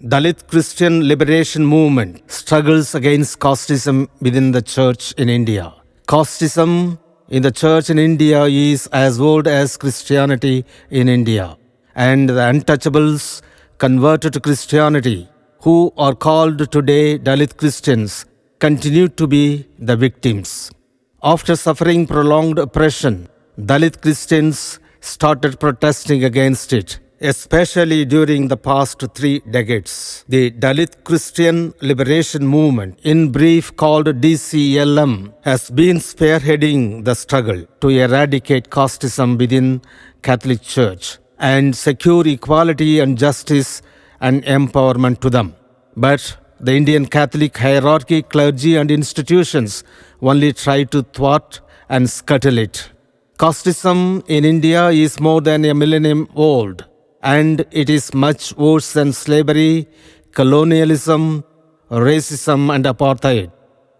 Dalit Christian Liberation Movement struggles against casteism within the church in India. Casteism in the church in India is as old as Christianity in India, and the untouchables converted to Christianity, who are called today Dalit Christians, continue to be the victims. After suffering prolonged oppression, Dalit Christians started protesting against it, especially during the past 3 decades. The Dalit Christian Liberation Movement, in brief called DCLM, has been spearheading the struggle to eradicate casteism within Catholic Church and secure equality and justice and empowerment to them. But the Indian Catholic hierarchy, clergy and institutions only try to thwart and scuttle it. Casteism in India is more than a millennium old, and it is much worse than slavery, colonialism, racism and apartheid.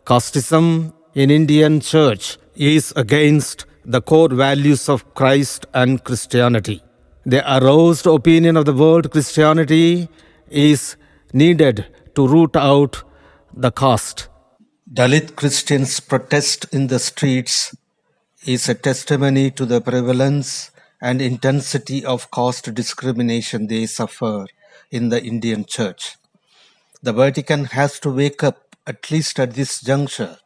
Casteism in Indian church is against the core values of Christ and Christianity. The aroused opinion of the world Christianity is needed to root out the caste. Dalit Christians' protest in the streets is a testimony to the prevalence and intensity of caste discrimination they suffer in the Indian church. The Vatican has to wake up, at least at this juncture,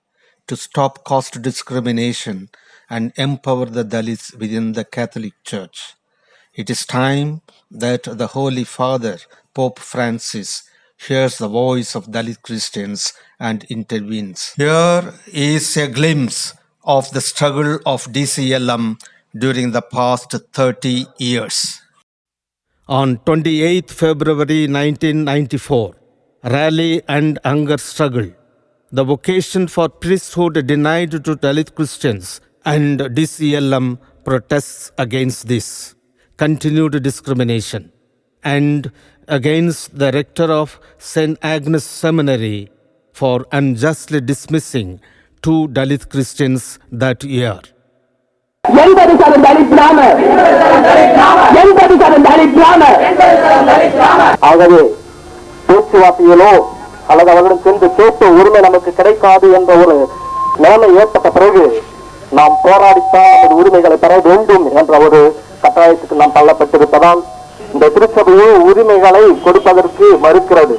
to stop caste discrimination and empower the Dalits within the Catholic Church. It is time that the Holy Father, Pope Francis, hears the voice of Dalit Christians and intervenes. Here is a glimpse of the struggle of DCLM during the past 30 years. On 28 February 1994, rally and hunger struggle. The vocation for priesthood denied to Dalit Christians, and DCLM protests against this continued discrimination and against the rector of St. Agnes Seminary for unjustly dismissing 2 Dalit Christians that year. ஆகவே பேச்சுவார்த்தையிலோ அல்லது அவர்களிடம் சென்று கேட்டு உரிமை நமக்கு கிடைக்காது என்ற ஒரு நிலைமை ஏற்பட்ட பிறகு நாம் போராடித்தான் நமது உரிமைகளை பெற வேண்டும் என்ற ஒரு கட்டாயத்துக்கு நாம் தள்ளப்பட்டிருப்பதால் இந்த திருச்சபையே உரிமைகளை கொடுப்பதற்கு மறுக்கிறது.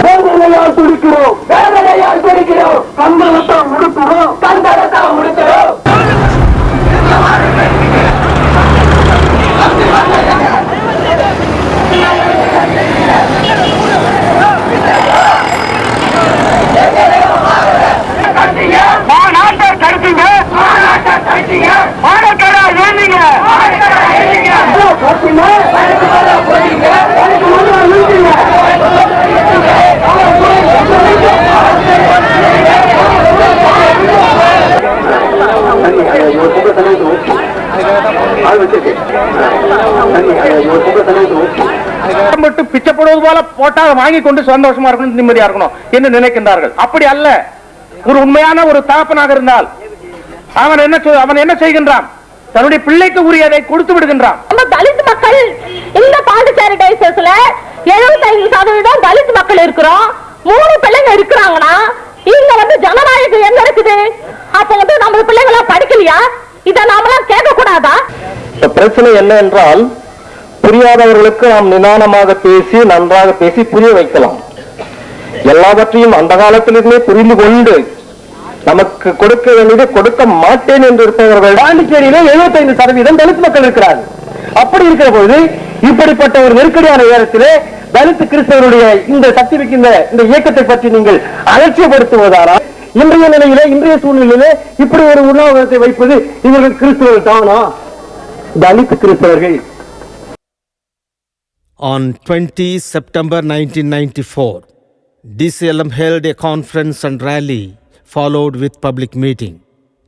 வேதனையால் துடிக்கிறோம், வேதனையால் துடிக்கிறோம், கந்தளத்தான் உடுத்துறோம், கந்தளத்தான் உடுத்துறோம். மட்டும் பிச்சைப்படுவது போல போட்டா வாங்கி கொண்டு சந்தோஷமா இருக்கணும், நிம்மதியா இருக்கணும் என்று நினைக்கின்றார்கள். அப்படி அல்ல. ஒரு உண்மையான ஒரு தகப்பனாக இருந்தால் அவன் என்ன செய்கின்றான்? தன்னுடைய பிள்ளைக்கு உரியதை கொடுத்து விடுகின்றான். தலித் மக்கள் இந்த பாண்டிச்சேரி டைசஸ்ல 75% தலித் மக்கள் இருக்கிறோம். 3 பிள்ளைங்க இருக்கிறாங்கன்னா இங்க ஜனநாயகம் எங்க இருக்குது? அப்ப நம்ம பிள்ளைங்கள படிக்கலையா? இத நாமெல்லாம் கேட்க கூடாதா? பிரச்சனை என்ன என்றால், புரியாதவர்களுக்கு நாம் நிதானமாக பேசி நன்றாக பேசி புரிய வைக்கலாம். எல்லாவற்றையும் அந்த காலத்திலிருந்தே புரிந்து கொண்டு நமக்கு கொடுக்க வேண்டியதை கொடுக்க மாட்டேன் என்று இருப்பவர்கள் பாண்டிச்சேரியிலே 75% தலித் மக்கள் இருக்கிறார்கள். அப்படி இருக்கிற பொழுது இப்படிப்பட்ட ஒரு நெருக்கடியான நேரத்திலே தலித் கிறிஸ்தவருடைய இந்த சக்தி மிக்க இந்த இயக்கத்தை பற்றி நீங்கள் அலட்சியப்படுத்துவதானால் இன்றைய நிலையிலே, இன்றைய சூழ்நிலையிலே இப்படி ஒரு உண்ணாவிரதத்தை வைப்பது இவர்கள் கிறிஸ்தவர்கள் தானா? தலித் கிறிஸ்தவர்கள். On 20 September 1994, DCLM held a conference and rally followed with public meeting,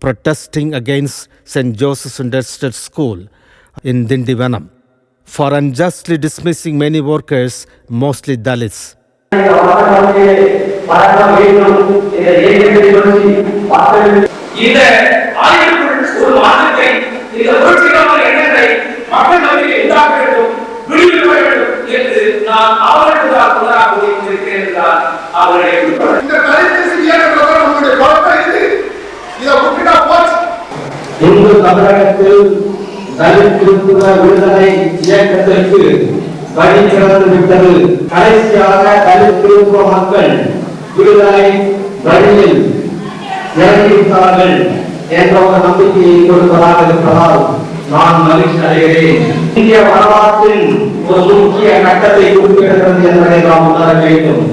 protesting against St. Joseph's Industrial School in Dindivanam for unjustly dismissing many workers, mostly Dalits. இந்த ஆய்வுக்குள் ஒரு மாற்றத்தை, இந்த புரட்சிகரமான எண்ணத்தை மக்கள் மத்தியில் உண்டாக்க வேண்டும், விடுவிக்க வேண்டும் என்று நான் அவர்களுக்கு உணராக இருக்கிறேன் என்றால் அவர்களை இந்த கலைப்பேசி இயக்கத்தோடு நம்முடைய குழப்பம் இது. இதை விட்டுட்டா போச்சு. இந்து தமிழகத்தில் தலித் திருத்துவ விடுதலை இயக்கத்திற்கு வழி திறந்து விட்டது. கடைசியாக தலித் திருத்துவ மக்கள் விடுதலை வழியில் இறங்கிவிட்டார்கள் என்ற ஒரு நம்பிக்கையை கொடுப்பதாக இருப்பதால் நான் மகிழ்ச்சி அடைகிறேன். இந்திய வரலாற்றில் ஒரு முக்கிய கட்டத்தை குறிப்பிடுகிறது என்பதை நாம் உணர வேண்டும்.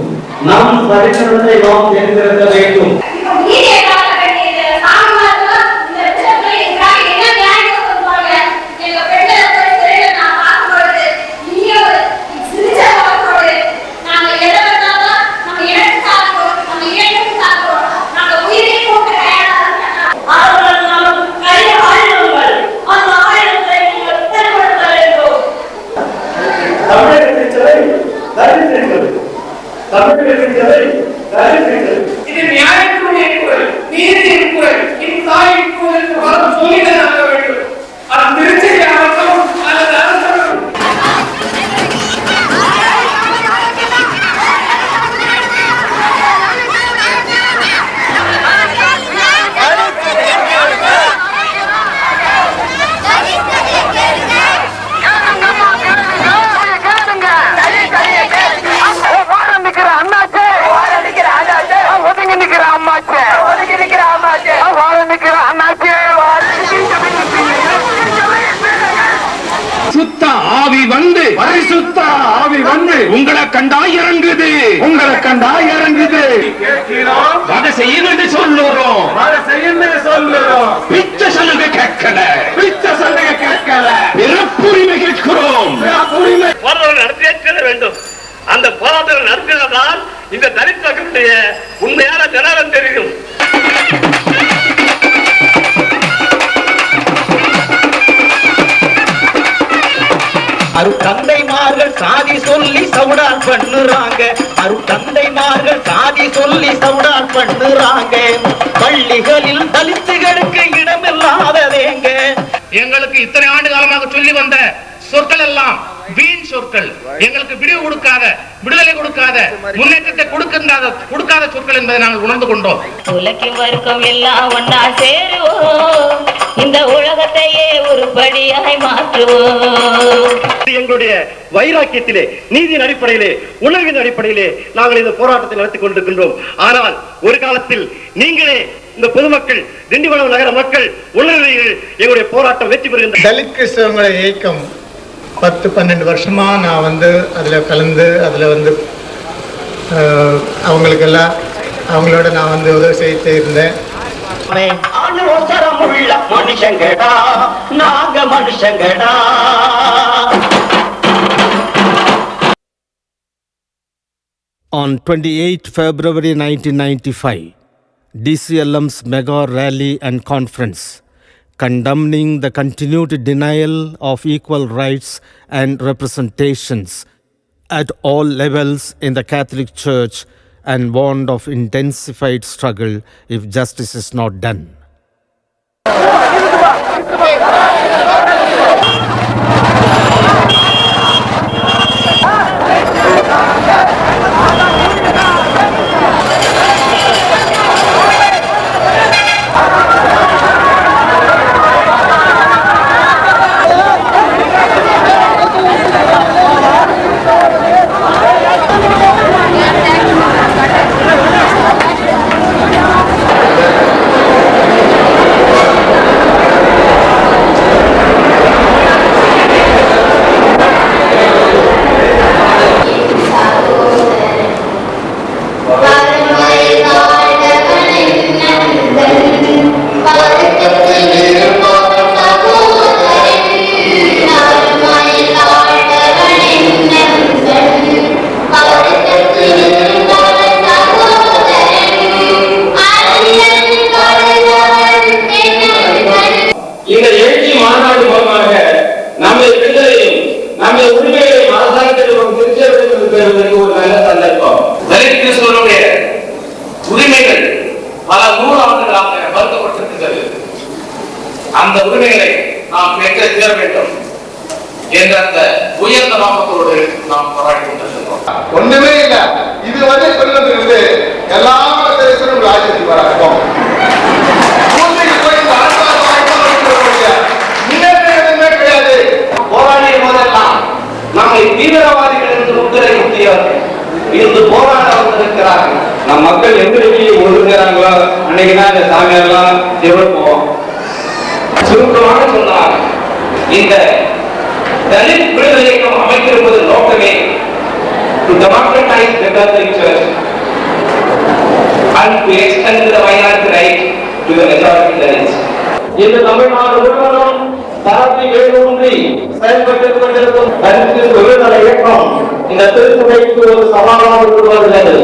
நம் சரித்திரத்தை நாம் தெரிந்திருக்க வேண்டும். இது நியாயத்துடைய குரல், நீதியின் குரல், இத்தாயின் குரல் வரும் சொல்லிதான் வேண்டும். அது திருச்சியாகட்டும் அல்லது அரசாங்கம். பரிசுத்த ஆவி வந்து உங்களை கண்டா இறங்குது, உங்களை கண்டா இறங்குது. அதை செய்யுன்னு சொல்லுறோம், அதை செய்யுன்னு சொல்லுறோம். பிச்சை சொல்லுங்க கேட்கல, பிச்சை சொல்லுங்க கேட்கல, பிறப்புரிமை கேட்கிறோம். போராட்டம் நடத்தியே வேண்டும். அந்த போராட்டம் நடத்தினதால் இந்த தலித் மக்களுடைய உண்மையான நிலவரம் தெரியும். அருட்தந்தைமார்கள் சாதி சொல்லி சவுடால் பண்ணுறாங்க, அருட்தந்தைமார்கள் சாதி சொல்லி சவுடால் பண்ணுறாங்க. பள்ளிகளில் தலித்துகளுக்கு இடமில்லாததேங்க. எங்களுக்கு இத்தனை ஆண்டு காலமாக சொல்லி வந்த சொற்கள் எல்லாம் வீண் சொற்கள், எங்களுக்கு விடிவு கொடுக்காத, விடுதலை கொடுக்காத, முன்னேற்றத்தை கொடுக்காத சொற்கள் என்பதை நாங்கள் உணர்ந்து கொண்டோம். உலகின் வர்க்கம் எல்லாம் ஒன்னா சேருவோம், இந்த உலகத்தையே ஒரு படியாய் மாற்றுவோம். எங்களுடைய வைராக்கியத்திலே, நீதியின் அடிப்படையிலே, உணர்வின் அடிப்படையிலே நாங்கள் இந்த போராட்டத்தை நடத்திக் கொண்டிருக்கின்றோம். ஆனால் ஒரு காலத்தில் நீங்களே இந்த பொதுமக்கள், திண்டிவனம் நகர மக்கள் உணர்வீர்கள், எங்களுடைய போராட்டம் வெற்றி பெறுகின்ற தலித் கிறிஸ்தவங்களை இயக்கம் 10-12 வருஷமா நான் வந்து அதில் கலந்து அதில் வந்து அவங்களுக்கெல்லாம் அவங்களோட நான் வந்து உதவி செய்து இருந்தேன். மனுஷங்கடா நாங்க மனுஷங்கடா. On 28 February 1995, DCLM's mega rally and conference condemning the continued denial of equal rights and representations at all levels in the Catholic Church and warned of intensified struggle if justice is not done. சேர வேண்டும் என்ற அந்த உயர்ந்த நோக்கத்தோடு நாம் போராடி கொண்டிருக்கிறோம். ஒண்ணுமே இல்ல, இதுவரை சொல்லுறது எல்லா தேசங்களும் ராஜ்யத்துக்கு வராக்கும் கிடையாது. போராடிய போதெல்லாம் நம்மை தீவிரவாதிகள் என்று முத்திரை குத்தியவர்கள் இருந்து போராட வந்திருக்கிறார்கள். நம் மக்கள் எந்திரிக்கு ஒழுங்குறாங்களோ அன்னைக்குதான் இந்த சாமியெல்லாம் சிவப்போம். சுருக்கமாக சொன்னார், இந்த தலித் விடுதலை இயக்கம் அமைத்திருப்பது நோக்கமே to democratize the Catholic Church and to extend the minority right to the majority Dalits. இந்த தமிழ்நாடு முழுவதும் தரத்தை வேரூன்றி செயல்பட்டுக் கொண்டிருக்கும் தலித் விடுதலை இயக்கம் இந்த திருச்சபைக்கு ஒரு சவாலாக உருவாகிறது.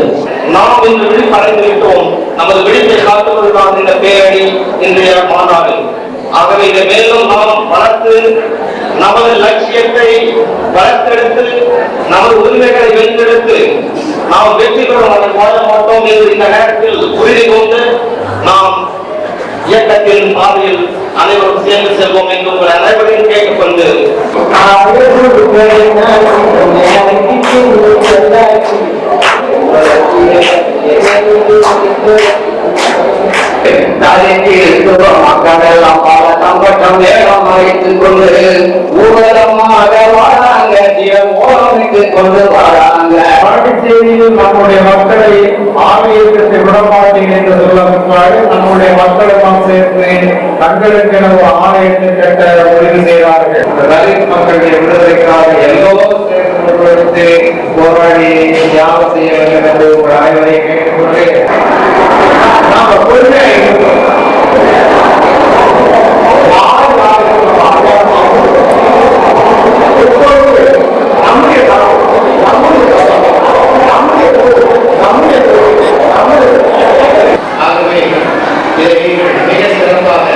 நாம் இன்று விழிப்படைந்து விட்டோம். நமது விழிப்பை காத்துக்கொள்ளாத இந்த பேரணி இன்றைய மாநாடு. ஆகவே இதை மேலும் நாம் வளர்த்து நமது லட்சியத்தை வளர்த்தெடுத்து நமது உரிமைகளை வென்றெடுத்து நாம் வெற்றி பெறும் வாழ மாட்டோம் என்று இந்த நேரத்தில் உறுதி கொண்டு நாம் இயக்கத்தின் பாதையில் அனைவரும் சேர்ந்து செல்வோம் என்று உங்கள் அனைவரையும் கேட்டுக்கொண்டு மக்களெல்லாம் பல சம்பட்டம் வேகம் வைத்துக் கொண்டு ஊழலமாக வாழாங்க, ஜீவமோகமிட்டுக் கொண்டு வாழாங்க. பாண்டிச்சேரியில் நம்முடைய மக்களை ஆலயத்திற்கு விடமாட்டேன் என்று சொல்லப்பட்டால் நம்முடைய மக்களெல்லாம் சேர்த்து தங்களுக்கு ஆலயத்தை கட்ட உறுதி செய்தார்கள். தலித் மக்களுடைய விடுதலைக்காக எல்லோரும் சேர்ந்து போராடி தியாகம் செய்ய வேண்டும் என்று ஒரு ஆய்வரை கேட்டுக்கொண்டு நாம பொறுமையாக இருக்கோம். ஆகவே இதை மிக சிறப்பாக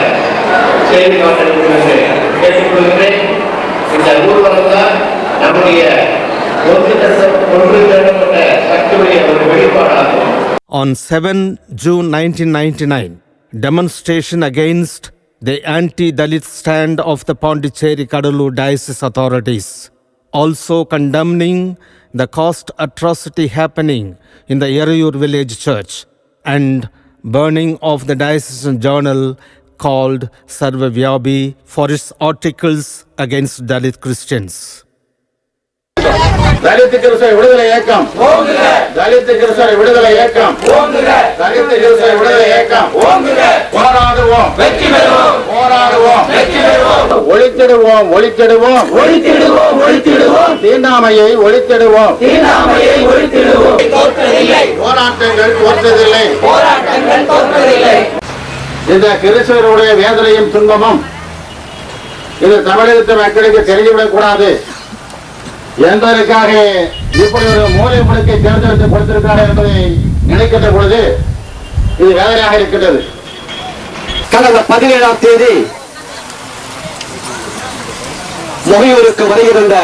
செய்தி காட்டிருக்கிறது கேட்டுக்கொள்கிறேன். இந்த ஊர்வலம் நம்முடைய ஒன்று திரட்டப்பட்ட சக்தியுடைய ஒரு வெளிப்பாடாகும். On 7 June 1999, demonstration against the anti-Dalit stand of the Pondicherry Kadalur diocese authorities, also condemning the caste atrocity happening in the Yerayur village church and burning of the diocesan journal called Sarvavyabi for its articles against Dalit Christians. Dalit கிறிஸ்தவ விடுதலை இயக்கம், தலித் கிறிஸ்தவ விடுதலை இயக்கம், தலித் கிறிஸ்தவ விடுதலை இயக்கம், போராடுவோம், வெற்றி பெறுவோம், போராடுவோம், வெற்றி பெறுவோம், ஒழித்திடுவோம், ஒழித்திடுவோம், ஒழித்திடுவோம், ஒழித்திடுவோம், தீண்டாமையை ஒழித்திடுவோம், தீண்டாமையை ஒழித்திடுவோம். போராட்டங்கள் தோற்றதில்லை, போராட்டங்கள் தோற்றதில்லை. இந்த கிறிஸ்தவருடைய வேதனையும் துன்பமும் இது தமிழகத்து மக்களுக்கு தெரிந்துவிடக் கூடாது என்பதற்காக இப்படி ஒரு மூலை முடுக்கை தேர்ந்தெடுத்து கொடுத்திருக்கிறார் என்பதை நினைக்கின்ற பொழுது இது வேதனையாக இருக்கிறது. கடந்த 17ஆம் தேதி முகையூருக்கு வருகின்ற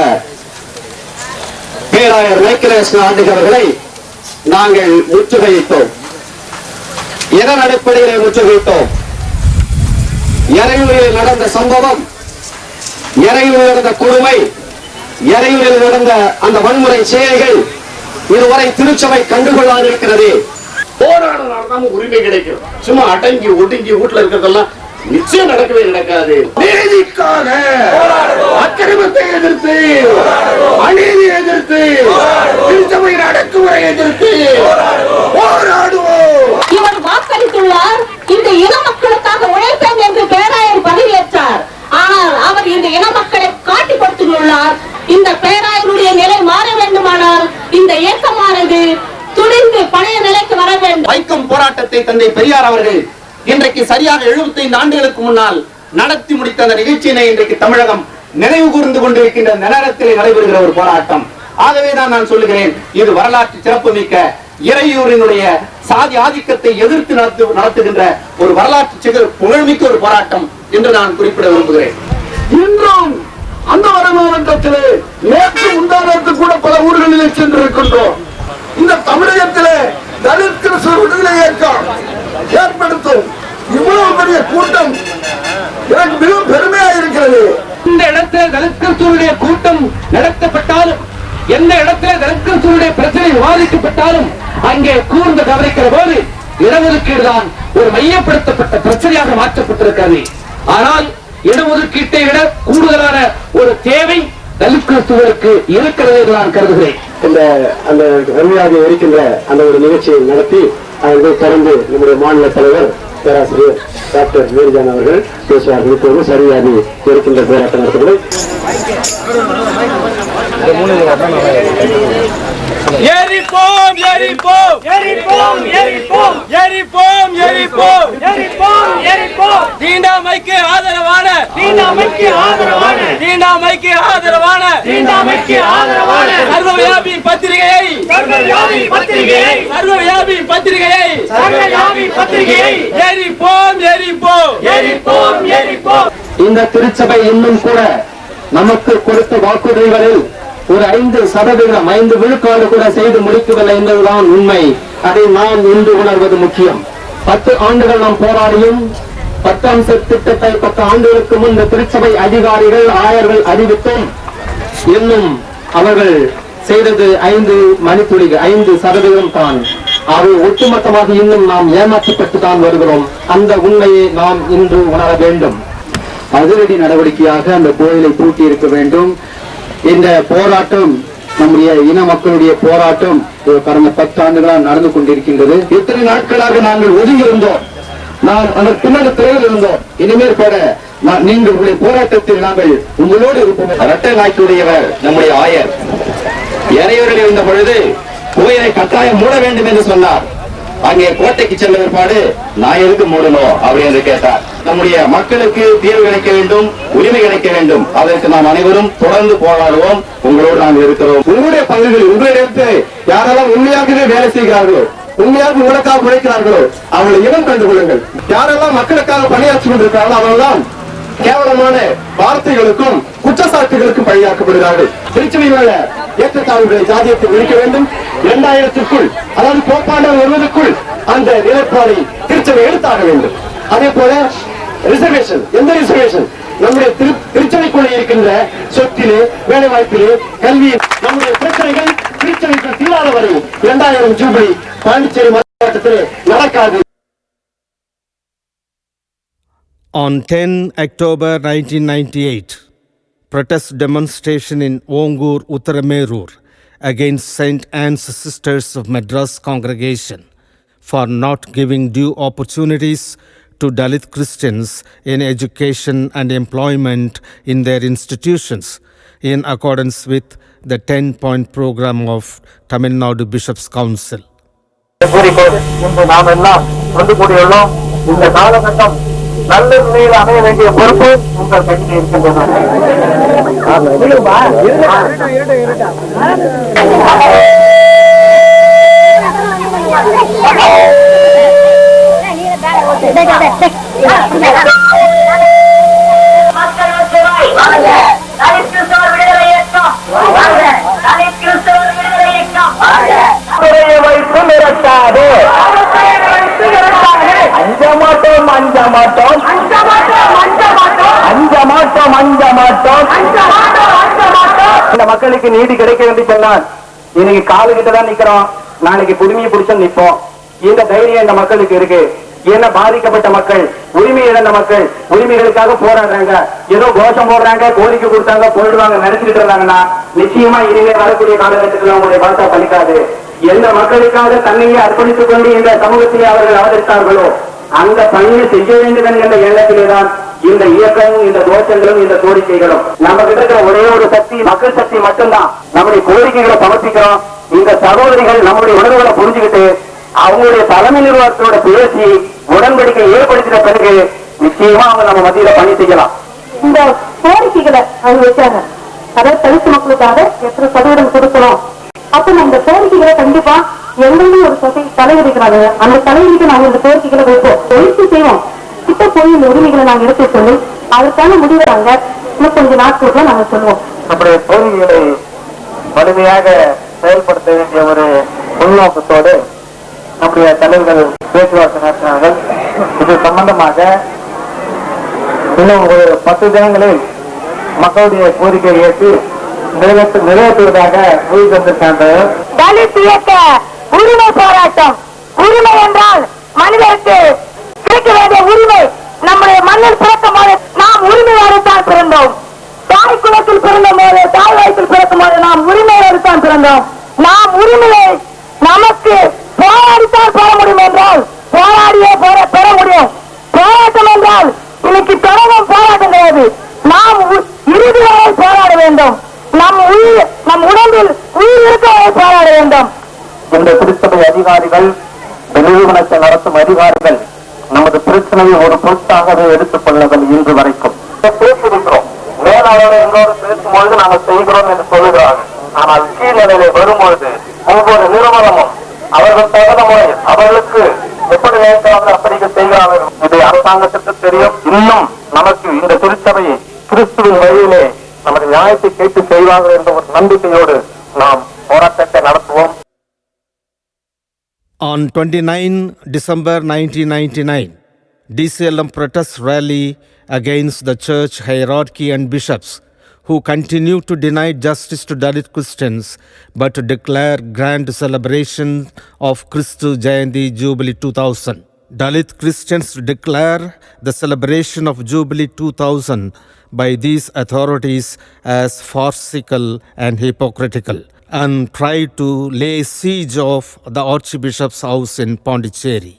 பேராயர் மைக்கேலேசன் ஆண்டுகிறவர்களை நாங்கள் முற்றுகையிட்டோம். எதன் அடிப்படையிலே முற்றுகையிட்டோம்? எறையூரில் நடந்த சம்பவம், எறையூரில் நடந்த கொடுமை, எறையூரில் நடந்த அந்த வன்முறை செயல்கள் இதுவரை திருச்சபை கண்டுகொள்ளாது இருக்கிறது. போராடினால்தான் உரிமை கிடைக்கும். சும்மா அடங்கி ஒடுங்கி வீட்டுல இருக்கிறதெல்லாம் நிச்சயம் நடக்கவே நடக்காது. நீதிக்காக, அக்கிரமத்தை எதிர்த்து, அநீதியை எதிர்த்து, திருச்சபையின் அடக்குமுறை எதிர்த்து போராடுவோம். இவர் வாக்களித்துள்ளார். இந்த இன மக்களுக்காக உழைப்பேன் என்று பேராயர் பதவியேற்றார். ஆனால் அவர் இந்த இன மக்களை காட்டிப்படுத்தியுள்ளார். இந்த பேராயருடைய நிலை மாற வேண்டுமானால் இந்த இயக்கமானது துணிந்து பழைய நிலைக்கு வர வேண்டும். வைக்கம் போராட்டத்தை தந்தை பெரியார் அவர்கள் இன்றைக்கு சரியாக 75 ஆண்டுகளுக்கு முன்னால் நடத்தி முடித்த அந்த நிகழ்ச்சியினை இன்றைக்கு தமிழகம் நினைவு கூர்ந்து கொண்டிருக்கின்ற நேரத்தில் நடைபெறுகிற ஒரு போராட்டம். ஆகவேதான் நான் சொல்லுகிறேன், இது வரலாற்று சிறப்புமிக்க இறையூரினுடைய சாதி ஆதிக்கத்தை எதிர்த்து நடத்துகின்ற ஒரு வரலாற்று புகழ்மிக்க ஒரு போராட்டம் என்று நான் குறிப்பிட விரும்புகிறேன். இன்றும் அந்த வடமாவட்டத்திலே நேற்று முந்தானத்து கூட பல ஊர்களிலே சென்றிருக்கின்றோம். இந்த தமிழகத்திலே தலித் கிறிஸ்தவ விடுதலை இயக்கம் ஏற்படுத்தும் இவ்வளவு பெரிய கூட்டம் எனக்கு மிகவும் பெருமையாக இருக்கிறது. இடத்தில் தலித் கிறிஸ்துவனுடைய கூட்டம் நடத்தப்பட்டாலும், எந்த இடத்தில் தலித் கிறிஸ்துவனுடைய பிரச்சனை விவாதிக்கப்பட்டாலும் அங்கே கூர்ந்து கவனிக்கிற போது இடஒதுக்கீடு தான் ஒரு மையப்படுத்தப்பட்ட பிரச்சனையாக மாற்றப்பட்டிருக்கிறது. ஆனால் இடஒதுக்கீட்டை விட கூடுதலான ஒரு தேவை தலித் கிறிஸ்துவருக்கு இருக்கிறது என்று நான் கருதுகிறேன். அந்த அருமையாக இருக்கின்ற அந்த ஒரு நிகழ்ச்சியை நடத்தி அதை தொடர்ந்து நம்முடைய மாநில தலைவர் பேராசிரியர் டாக்டர் மேரிஜான் அவர்கள் பேசுவார்கள். இப்போது சரியாக இருக்கின்ற போராட்ட நடத்துகளை எரிப்போம் எரிப்போம் எரிப்போம் எரிப்போம் எரிப்போம் எரிப்போம் எரிப்போம் எரிப்போம் தீண்டாமைக்கு ஆதரவான தீண்டாமைக்கு ஆதரவான தீண்டாமைக்கு ஆதரவான தீண்டாமைக்கு ஆதரவான சர்வவியாபி பத்திரிகையை சர்வவியாபி பத்திரிகையை சர்வவியாபி பத்திரிகையை சர்வவியாபி பத்திரிகையை எரிப்போம் எரிப்போம் எரிப்போம் எரிப்போம். இந்த திருச்சபை இன்னும் கூட நமக்கு கொடுத்த வாக்குறுதிகளில் ஒரு 5% 5 விழுக்காடு கூட செய்து முடிக்கவில்லை என்பதுதான் உண்மை. அதை நாம் இன்று உணர்வது முக்கியம். 10 ஆண்டுகள் நாம் போராடியும் 10 அம்ச திட்டத்தை 10 ஆண்டுகளுக்கு முன் இந்த திருச்சபை அதிகாரிகள் ஆயர்கள் அறிவித்தும் இன்னும் அவர்கள் செய்தது 5 மணித்துளிகள் 5% தான். அவை ஒட்டுமொத்தமாக இன்னும் நாம் ஏமாற்றப்பட்டு தான் வருகிறோம். அந்த உண்மையை நாம் இன்று உணர வேண்டும். அதிரடி நடவடிக்கையாக அந்த கோயிலை பூட்டி இருக்க வேண்டும். இந்த போராட்டம் நம்முடைய இன மக்களுடைய போராட்டம் கடந்த 10 ஆண்டுகளாக நடந்து கொண்டிருக்கின்றது. எத்தனை நாட்களாக நாங்கள் ஒதுங்கி இருந்தோம், நான் அந்த பின்னணி திரையில் இருந்தோம். இனிமேல் கூட நீங்களுடைய போராட்டத்தில் நாங்கள் உங்களோடு இருப்போம். இரட்டை நாய்க்குடையவர் நம்முடைய ஆயர் இறையூரில் இருந்த பொழுது கோயிலை கட்டாயம் மூட வேண்டும் என்று சொன்னார். அங்கே கோட்டைக்கு செல்ல பிற்பாடு நான் எதுக்கு மூடணும் அப்படி என்று கேட்டார். நம்முடைய மக்களுக்கு தீர்வு கிடைக்க வேண்டும், உரிமை கிடைக்க வேண்டும். அதற்கு நாம் அனைவரும் தொடர்ந்து போராடுவோம். உங்களோடு நாங்கள் இருக்கிறோம். உங்களுடைய பங்குகள் உங்களிடத்து யாரெல்லாம் உண்மையாகவே வேலை செய்கிறார்களோ, உண்மையாக உங்களுக்காக உழைக்கிறார்களோ அவர்களை இனம் கண்டு கொள்ளுங்கள். யாரெல்லாம் மக்களுக்காக பணியாற்றி கொண்டிருக்கிறார்களோ அவர்கள்தான் கேவலமான வார்த்தைகளுக்கும் குற்றச்சாட்டுகளுக்கும் பழியாக்கப்படுகிறார்கள். திருச்சியில் உள்ள ஏற்றத்தாழ்வுகளை ஜாதியத்தை ஒழிக்க வேண்டும். 2000க்குள் அதாவது கோப்பாண்டல் வருவதற்குள் அந்த நிலைப்பாடை திருச்சபை எடுத்தாக வேண்டும். அதே போல ரிசர்வேஷன், எந்த ரிசர்வேஷன் நம்முடைய திருச்சபைக்குள்ளே இருக்கின்ற சொத்திலே, வேலை வாய்ப்பிலே, கல்வியில் நம்முடைய பிரச்சனைகள் திருச்சபைக்கு தீராத வரை 2000 ஜூபிலி பாண்டிச்சேரி மாவட்டத்திலே நடக்காது. On 10 October 1998, protest demonstration in Ongur, Uttaramerur against St. Anne's Sisters of Madras congregation for not giving due opportunities to Dalit Christians in education and employment in their institutions in accordance with the 10-point program of Tamil Nadu Bishops' Council. நாம் எல்லாம் வந்து கூடியுள்ளோம். இந்த காலகட்டம் நல்ல நிலையில் அமைய வேண்டிய பொறுப்பு உங்கள் கையில் இருக்கின்றன. இந்த மக்களுக்கு நீதி கிடைக்க வேண்டும் சொன்னால் இன்னைக்கு காலு கிட்டதான் நிக்கிறோம், நாளைக்கு குடுமையை பிடிச்சா நிற்போம். இந்த தைரியம் இந்த மக்களுக்கு இருக்கு. ஏன்னா பாதிக்கப்பட்ட மக்கள், உரிமை இழந்த மக்கள் உரிமைகளுக்காக போராடுறாங்க. ஏதோ கோஷம் போடுறாங்க, கோரிக்கை கொடுத்தாங்க, போயிடுவாங்க, நடத்திட்டு இருந்தாங்கன்னா நிச்சயமா இனிமே வரக்கூடிய காலகட்டத்தில் அவங்களுடைய வார்த்தை பலிக்காது. எந்த மக்களுக்காக தன்னையே அர்ப்பணித்துக் கொண்டு இந்த சமூகத்திலே அவர்கள் அவதரித்தார்களோ அந்த பணியை செய்ய வேண்டும் என்கின்ற எண்ணத்திலேதான் இந்த இயக்கமும், இந்த தோஷங்களும், இந்த கோரிக்கைகளும். நம்ம கிட்ட இருக்கிற ஒரே ஒரு சக்தி மக்கள் சக்தி மட்டும்தான். நம்முடைய கோரிக்கைகளை சமர்ப்பிக்கிறோம். இந்த சகோதரிகள் நம்முடைய உணர்வுகளை புரிஞ்சுக்கிட்டு அவங்களுடைய தலைமை நிர்வாகத்தோட பேசி உடன்படிக்கை ஏற்படுத்தின பிறகு நிச்சயமா அவங்க நம்ம மத்தியில பணி செய்யலாம். இந்த கோரிக்கைகளை அவங்க வச்சாங்க. அதாவது தலித்து மக்களுக்காக எத்தனை சதவீதம் கொடுக்கணும். அப்ப நம்ம இந்த கோரிக்கைகளை கண்டிப்பா எங்களும் ஒரு தலைவர் இருக்கிறாங்க. அந்த தலைவருக்கு நாங்க இந்த கோரிக்கைகளை வைப்போம், எழுத்து செய்வோம். கிட்ட போய் இந்த உரிமைகளை நாங்க எடுத்து சொல்லி அதற்கான முடிவை நாங்க இன்னும் கொஞ்சம் நாட்களுக்குள்ள நாங்க சொல்லுவோம். நம்முடைய கோரிக்கைகளை வலிமையாக செயல்படுத்த வேண்டிய ஒரு உள்நோக்கத்தோடு நம்முடைய தலைவர்கள் பேச்சுவார்த்தை நடத்தினார்கள். இது சம்பந்தமாக இன்னும் ஒரு 10 தினங்களில் மக்களுடைய கோரிக்கையை ஏற்று நிறைவேற்றுவதாக உறுதி தந்திருக்காங்க. தலித் இயக்க உரிமை போராட்டம். உரிமை என்றால் மனிதருக்கு கிடைக்க வேண்டிய உரிமை. நம்முடைய மண்ணில் பிறக்கும் போது நாம் உரிமையோடுத்தான் பிறந்தோம். தாய் குலத்தில் பிறந்த போது, தாய் வயிற்றில் பிறக்கும் போது நாம் உரிமையோடுத்தான் பிறந்தோம். நாம் உரிமையை நமக்கு போராடித்தான் பெற முடியும் என்றால் போராடியே பெற முடியும். போராட்டம் என்றால் இன்னைக்கு தொடங்கும் போராட்டம் கிடையாது. நாம் இறுதி வரை போராட வேண்டும். நம் உடம்பில் உயிர் இருக்க வரை போராட வேண்டும். இந்த திருச்சபை அதிகாரிகள், நிறுவனத்தை நடத்தும் அதிகாரிகள் நமது பிரச்சனையை ஒரு பொருட்டாகவே எடுத்துக் கொள்ளவில்லை இன்று வரைக்கும். பேசியிருக்கிறோம், மேலாளர்களோடு பேசும்பொழுது நாங்கள் செய்கிறோம் என்று சொல்லுகிறார்கள். ஆனால் கீழ்நிலையிலே வரும்பொழுது ஒவ்வொரு நிறுவனமும் அவர்கள் தகுந்த முறையில் அவர்களுக்கு எப்படி நினைக்கிறார்கள் அப்படிங்க செய்கிறார்கள். இது அரசாங்கத்திற்கு தெரியும். இன்னும் நமக்கு இந்த திருச்சபையை கிறிஸ்துவின் வழியிலே நமது நியாயத்தை கேட்டு செய்வார்கள் என்ற ஒரு நம்பிக்கையோடு நாம் போராட்டத்தை நடத்துவோம். On 29 December 1999, DCLM protest rally against the church hierarchy and bishops who continue to deny justice to Dalit Christians but to declare grand celebration of Christu Jayanti Jubilee 2000. Dalit Christians declare the celebration of Jubilee 2000 by these authorities as farcical and hypocritical, and try to lay siege of the Archbishop's house in Pondicherry.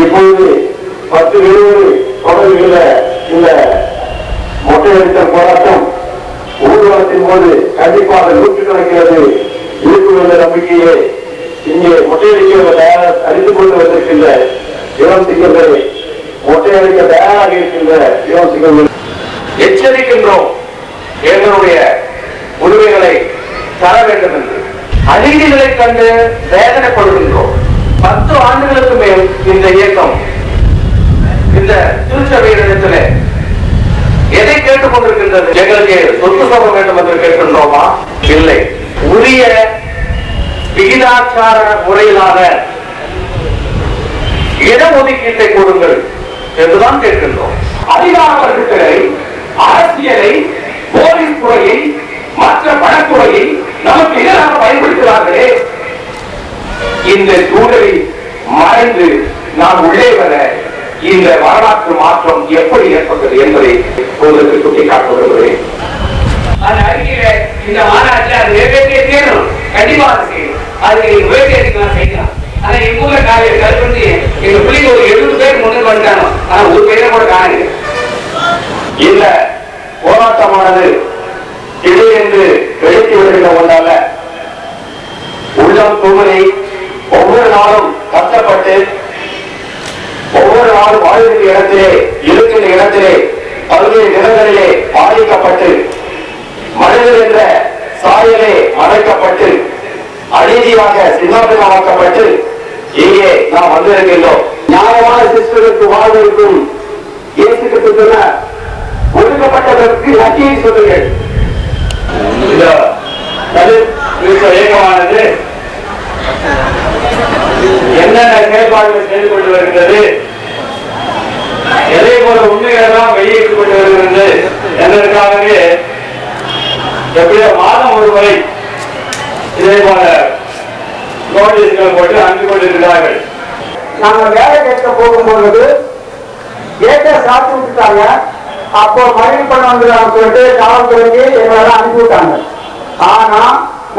இப்பொழுது 10-20 தொடர்கிற இந்த மொட்டையடித்தல் போராட்டம் ஊர்வலத்தின் போது கண்டிப்பாக நூற்றுக்கணக்கினது இருக்கும் என்ற நம்பிக்கையே இங்கே மொட்டையடிக்க அடித்துக் கொண்டு வந்திருக்கின்ற இளம் சிங்கங்களை மொட்டையடிக்க தயாராக இருக்கின்ற இளம் சிங்கங்கள் எச்சரிக்கின்றோம். எங்களுடைய உரிமைகளை தர வேண்டும் என்று அநீதிகளை கண்டு வேதனைப்படுகின்றோம். 10 ஆண்டுகளுக்கு மேல் இந்த இயக்கம் இந்த திருச்சபையிடத்தில் எதை கேட்டுக் கொண்டிருக்கின்றது? எங்களுக்கு சொத்து சோகம் வேண்டும் என்று கேட்கின்றோமா? இல்லை. உரிய விகிதாச்சார முறையிலான இடஒதுக்கீட்டை கொடுங்கள் என்றுதான் கேட்கின்றோம். அதிகார வர்க்கங்களை, அரசியலை, போலீஸ் துறையை, மற்ற வனத்துறையை நமக்கு எதிராக பயன்படுத்துகிறார்களே. இந்த சூழலில் மறைந்து நாம் உள்ளே வர இந்த வரலாற்று மாற்றம் எப்படி ஏற்பட்டது என்பதை உங்களுக்கு சுட்டிக்காட்ட விரும்புகிறேன். அந்த அறிக்கையில இந்த மாநாட்டில் அது நிறைவேற்றிய தேர்தல் கண்டிப்பாக செய்யணும். அதுக்கு நீங்க வேண்டிய செய்யலாம். ஆனா எங்க ஊர்ல காலையில் வந்து எங்க பிள்ளைங்க ஒரு 70 பேர் முன்னுக்கு வந்துட்டாங்க. ஆனா ஒரு பேரை கூட காணுங்க. இந்த போராட்டமானது திடீரென்று எழுச்சி விடுகின்ற ஒன்றால உள்ளம் தூமனை ஒவ்வொரு நாளும் கஷ்டப்பட்டு ஒவ்வொரு நாளும் வாழ்கின்ற இடத்திலே இருக்கின்ற இடத்திலே பல்வேறு நிலங்களிலே பாதிக்கப்பட்டு மனிதர் என்ற சாயலே மறைக்கப்பட்டு அநீதியாக சின்னாபின்னமாக்கப்பட்டு இங்கே நாம் வந்திருக்கின்றோம். நியாயமான சிஸ்டருக்கு வாழ்வதற்கும் இயேசுக்கு சொன்ன ஒதுக்கப்பட்டதற்கு நன்றியை சொல்லுங்கள். இந்த தலித் கிறிஸ்தவ இயக்கமானது என்னென்ன செயல்பாடுகள் செய்து கொண்டு வருகிறது, எதை போல உண்மைகளெல்லாம் வெளியிட்டுக் கொண்டு வருகிறது என்பதற்காகவே எப்படியோ மாதம் ஒரு முறை இதே போல நோட்டீஸ்கள் போட்டு அனுப்பி கொண்டிருக்கிறார்கள். நாங்கள் வேலை கேட்க போகும்பொழுது கேட்ட சாத்தி விட்டுட்டாங்க. அப்போ மறுபடி பண்ண வந்துடுறாங்க சொல்லிட்டு காவல்துறைக்கு எங்களெல்லாம் அனுப்பி விட்டாங்க. ஆனா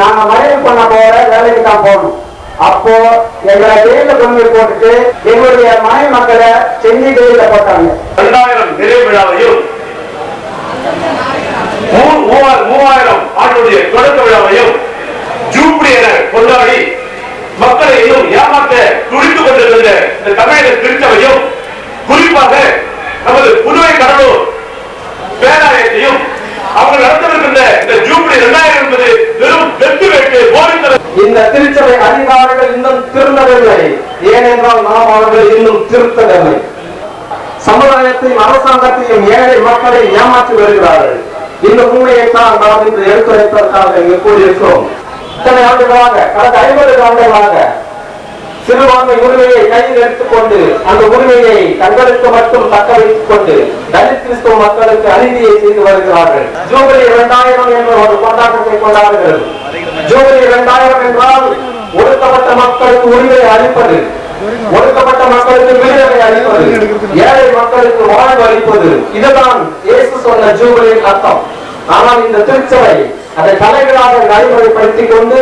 நாங்க மறுபடி பண்ண போற வேலைக்கு தான் போகணும். அப்போ எங்களை ஜெயில கொண்டு போட்டுட்டு எங்களுடைய மனைவி மக்களை செஞ்சு ஜெயில போட்டாங்க. 2000 நிறைவு விழாவையும் 3000 ஆண்டுடைய தொடக்க விழாவையும் ஜூப்ளி என கொண்டாடி மக்களை இன்னும் ஏமாற்ற துடித்துக் கொண்டிருந்த இந்த தமிழக திருச்சபையும் குறிப்பாக நமது புதுவை கடலூர் பேராயத்தையும் அவர்கள் நடத்தவிருக்கின்ற இந்த ஜூப்ளி 2000 என்பது வெறும் வெட்டு வேட்டு போரித்தர. இந்த திருச்சபை அதிகாரிகள் இன்னும் திருந்தவில்லை. ஏனென்றால் நாம் அவர்கள் இன்னும் திருத்தவில்லை. சமுதாயத்தையும் அரசாங்கத்தையும் ஏழை மக்களை ஏமாற்றி வருகிறார்கள். இந்த உண்மையை தான் நாம் இன்று எடுத்துரைப்பதற்காக இங்கு கூறியிருக்கிறோம். இத்தனை ஆண்டுகளாக, கடந்த 50 ஆண்டுகளாக சிறுபான்மை உரிமையை கையில் எடுத்துக்கொண்டு அந்த உரிமையை தங்களுக்கு மட்டும் தக்க வைத்துக் கொண்டு தலித் கிறிஸ்துவ மக்களுக்கு அநீதியை செய்து வருகிறார்கள். ஜூபிலி 2000 என்ற ஒரு கொண்டாட்டத்தை கொண்டாடுகிறது. ஜூபிலி 2000 என்றால் ஒடுக்கப்பட்ட மக்களுக்கு உரிமையை அளிப்பது, ஒடுக்கப்பட்ட மக்களுக்கு விடுதலை அளிப்பது, ஏழை மக்களுக்கு வாழ்வு அளிப்பது. இதுதான் இயேசு சொன்ன ஜூபிலியின் அர்த்தம். ஆனால் இந்த திருச்சபை அதை தலைகளாக நடைமுறைப்படுத்திக் கொண்டு,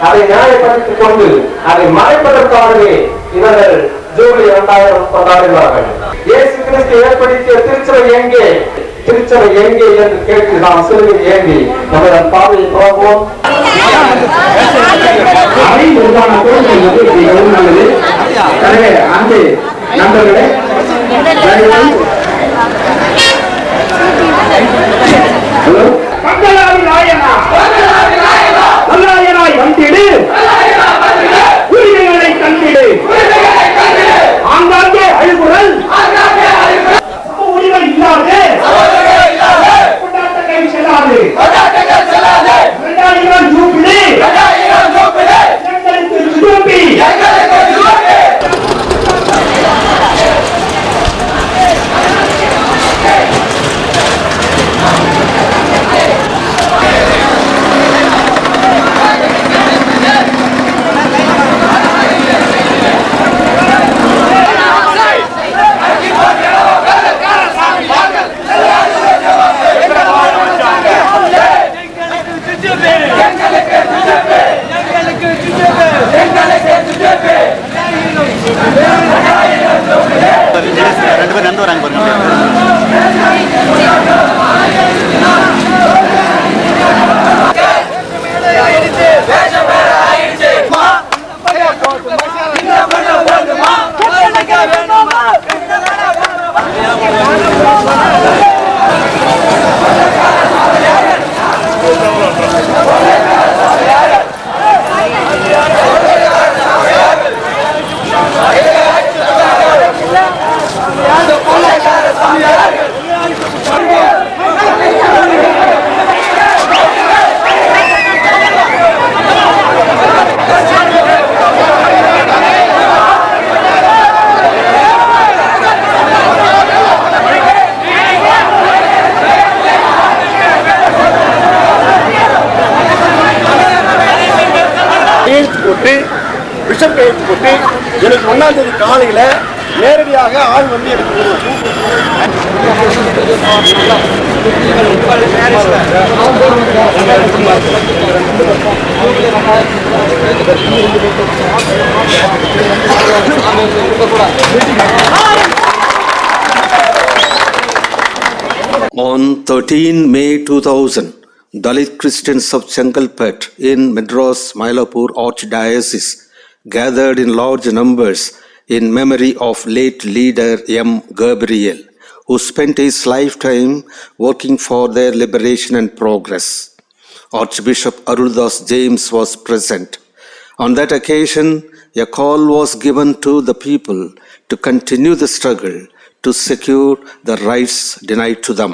அதை நியாயப்படுத்திக் கொண்டு, அதை மறைப்பதற்காகவே இவர்கள் ஜூபிலி 2000 கொண்டாடுகிறார்கள். இயேசு கிறிஸ்து ஏற்படுத்திய திருச்சபை எங்கே, திருச்சபை எங்கே என்று கேட்டு நாம் சிறுமி ஏங்கி நமது பாதையை போவோம். நண்பர்களே, நாயனாய் வந்திடு, உரிமைகளை கண்டிடு, ஆங்காங்கே அழுகுறல், உரிமை இல்லாது கொண்டாட்டங்கள் செல்லாது, 2000 ஜூபிலி எங்களுக்கு ஜூபி. விஷம் கையெழுத்து போட்டு எனக்கு 1ஆம் தேதி காலையில நேரடியாக ஆள் வந்து எனக்கு On 13 May 2000, Dalit Christians of Chengalpet in Madras Mylapore Archdiocese gathered in large numbers in memory of late leader M. Gabriel, who spent his lifetime working for their liberation and progress. Archbishop Aruldas James was present. On that occasion, a call was given to the people to continue the struggle to secure the rights denied to them.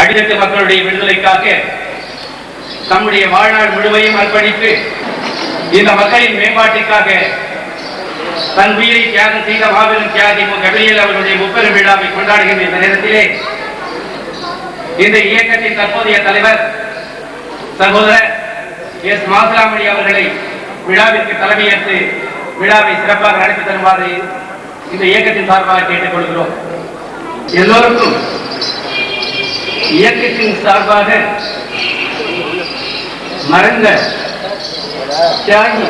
அடித்தட்டு மக்களுடைய விடுதலைக்காக தம்முடைய வாழ்நாள் முழுமையும் அர்ப்பணித்து இந்த மக்களின் மேம்பாட்டிற்காக தன் உயிரை தியாகம் செய்த மாபெரும் தியாகி கபிலியல் அவர்களுடைய முப்பெரும் விழாவை கொண்டாடுகின்ற இந்த நேரத்திலே இந்த இயக்கத்தின் தற்போதைய தலைவர் சகோதரர் எஸ். மாசிலாமணி அவர்களை விழாவிற்கு தலைமையேற்று விழாவை சிறப்பாக நடத்தி தருமாறு இந்த இயக்கத்தின் சார்பாக கேட்டுக் கொள்கிறோம். எல்லோருக்கும் இயக்கத்தின் சார்பாக மறைந்த தியாகி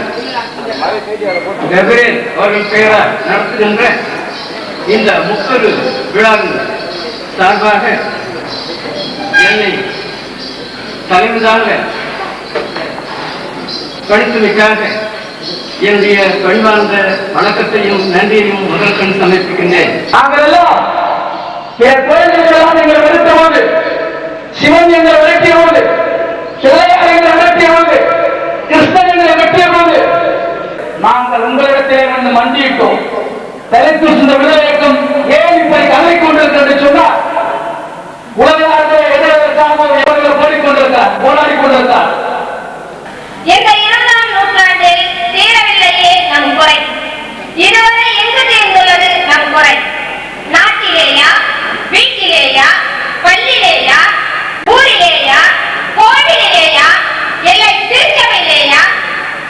கபிலியல் அவர்கள் பெயரால் நடத்துகின்ற இந்த முப்பெரு விழாவில் சார்பாக என்னை தலைவராக படித்தமைக்காக என்னுடைய பணிவார்ந்த வணக்கத்தையும் நன்றியையும் முதல் கண் சமர்ப்பிக்கின்றேன். நாங்களெல்லாம் எங்களை வெறுத்த போது, சிவன் எங்களை விரட்டிய போது, பிள்ளையார் எங்களை விரட்டிய போது, கிருஷ்ணன் எங்களை வெட்டிய போது நாங்கள் உங்களிடத்திலே வந்து மண்டியிட்டோம். தலைத்து இந்த விடுதலை இயக்கம் ஏன் இப்படி கலை கொண்டிருக்கிறது சொன்னால், உலக நாட்டிலே எதிர்க்காக எவர்கள் போராடிக் கொண்டிருக்கிறார். இந்த 20ஆம் நூற்றாண்டில் தீரவில்லையே நம் குறை. இதுவரை எங்கு தீர்ந்துள்ளது நம் குறை? நாட்டிலேயா, வீட்டிலேயா, பள்ளியிலேயா, ஊரிலேயா, கோவிலிலேயா, எல்லை திருச்சபையிலேயா?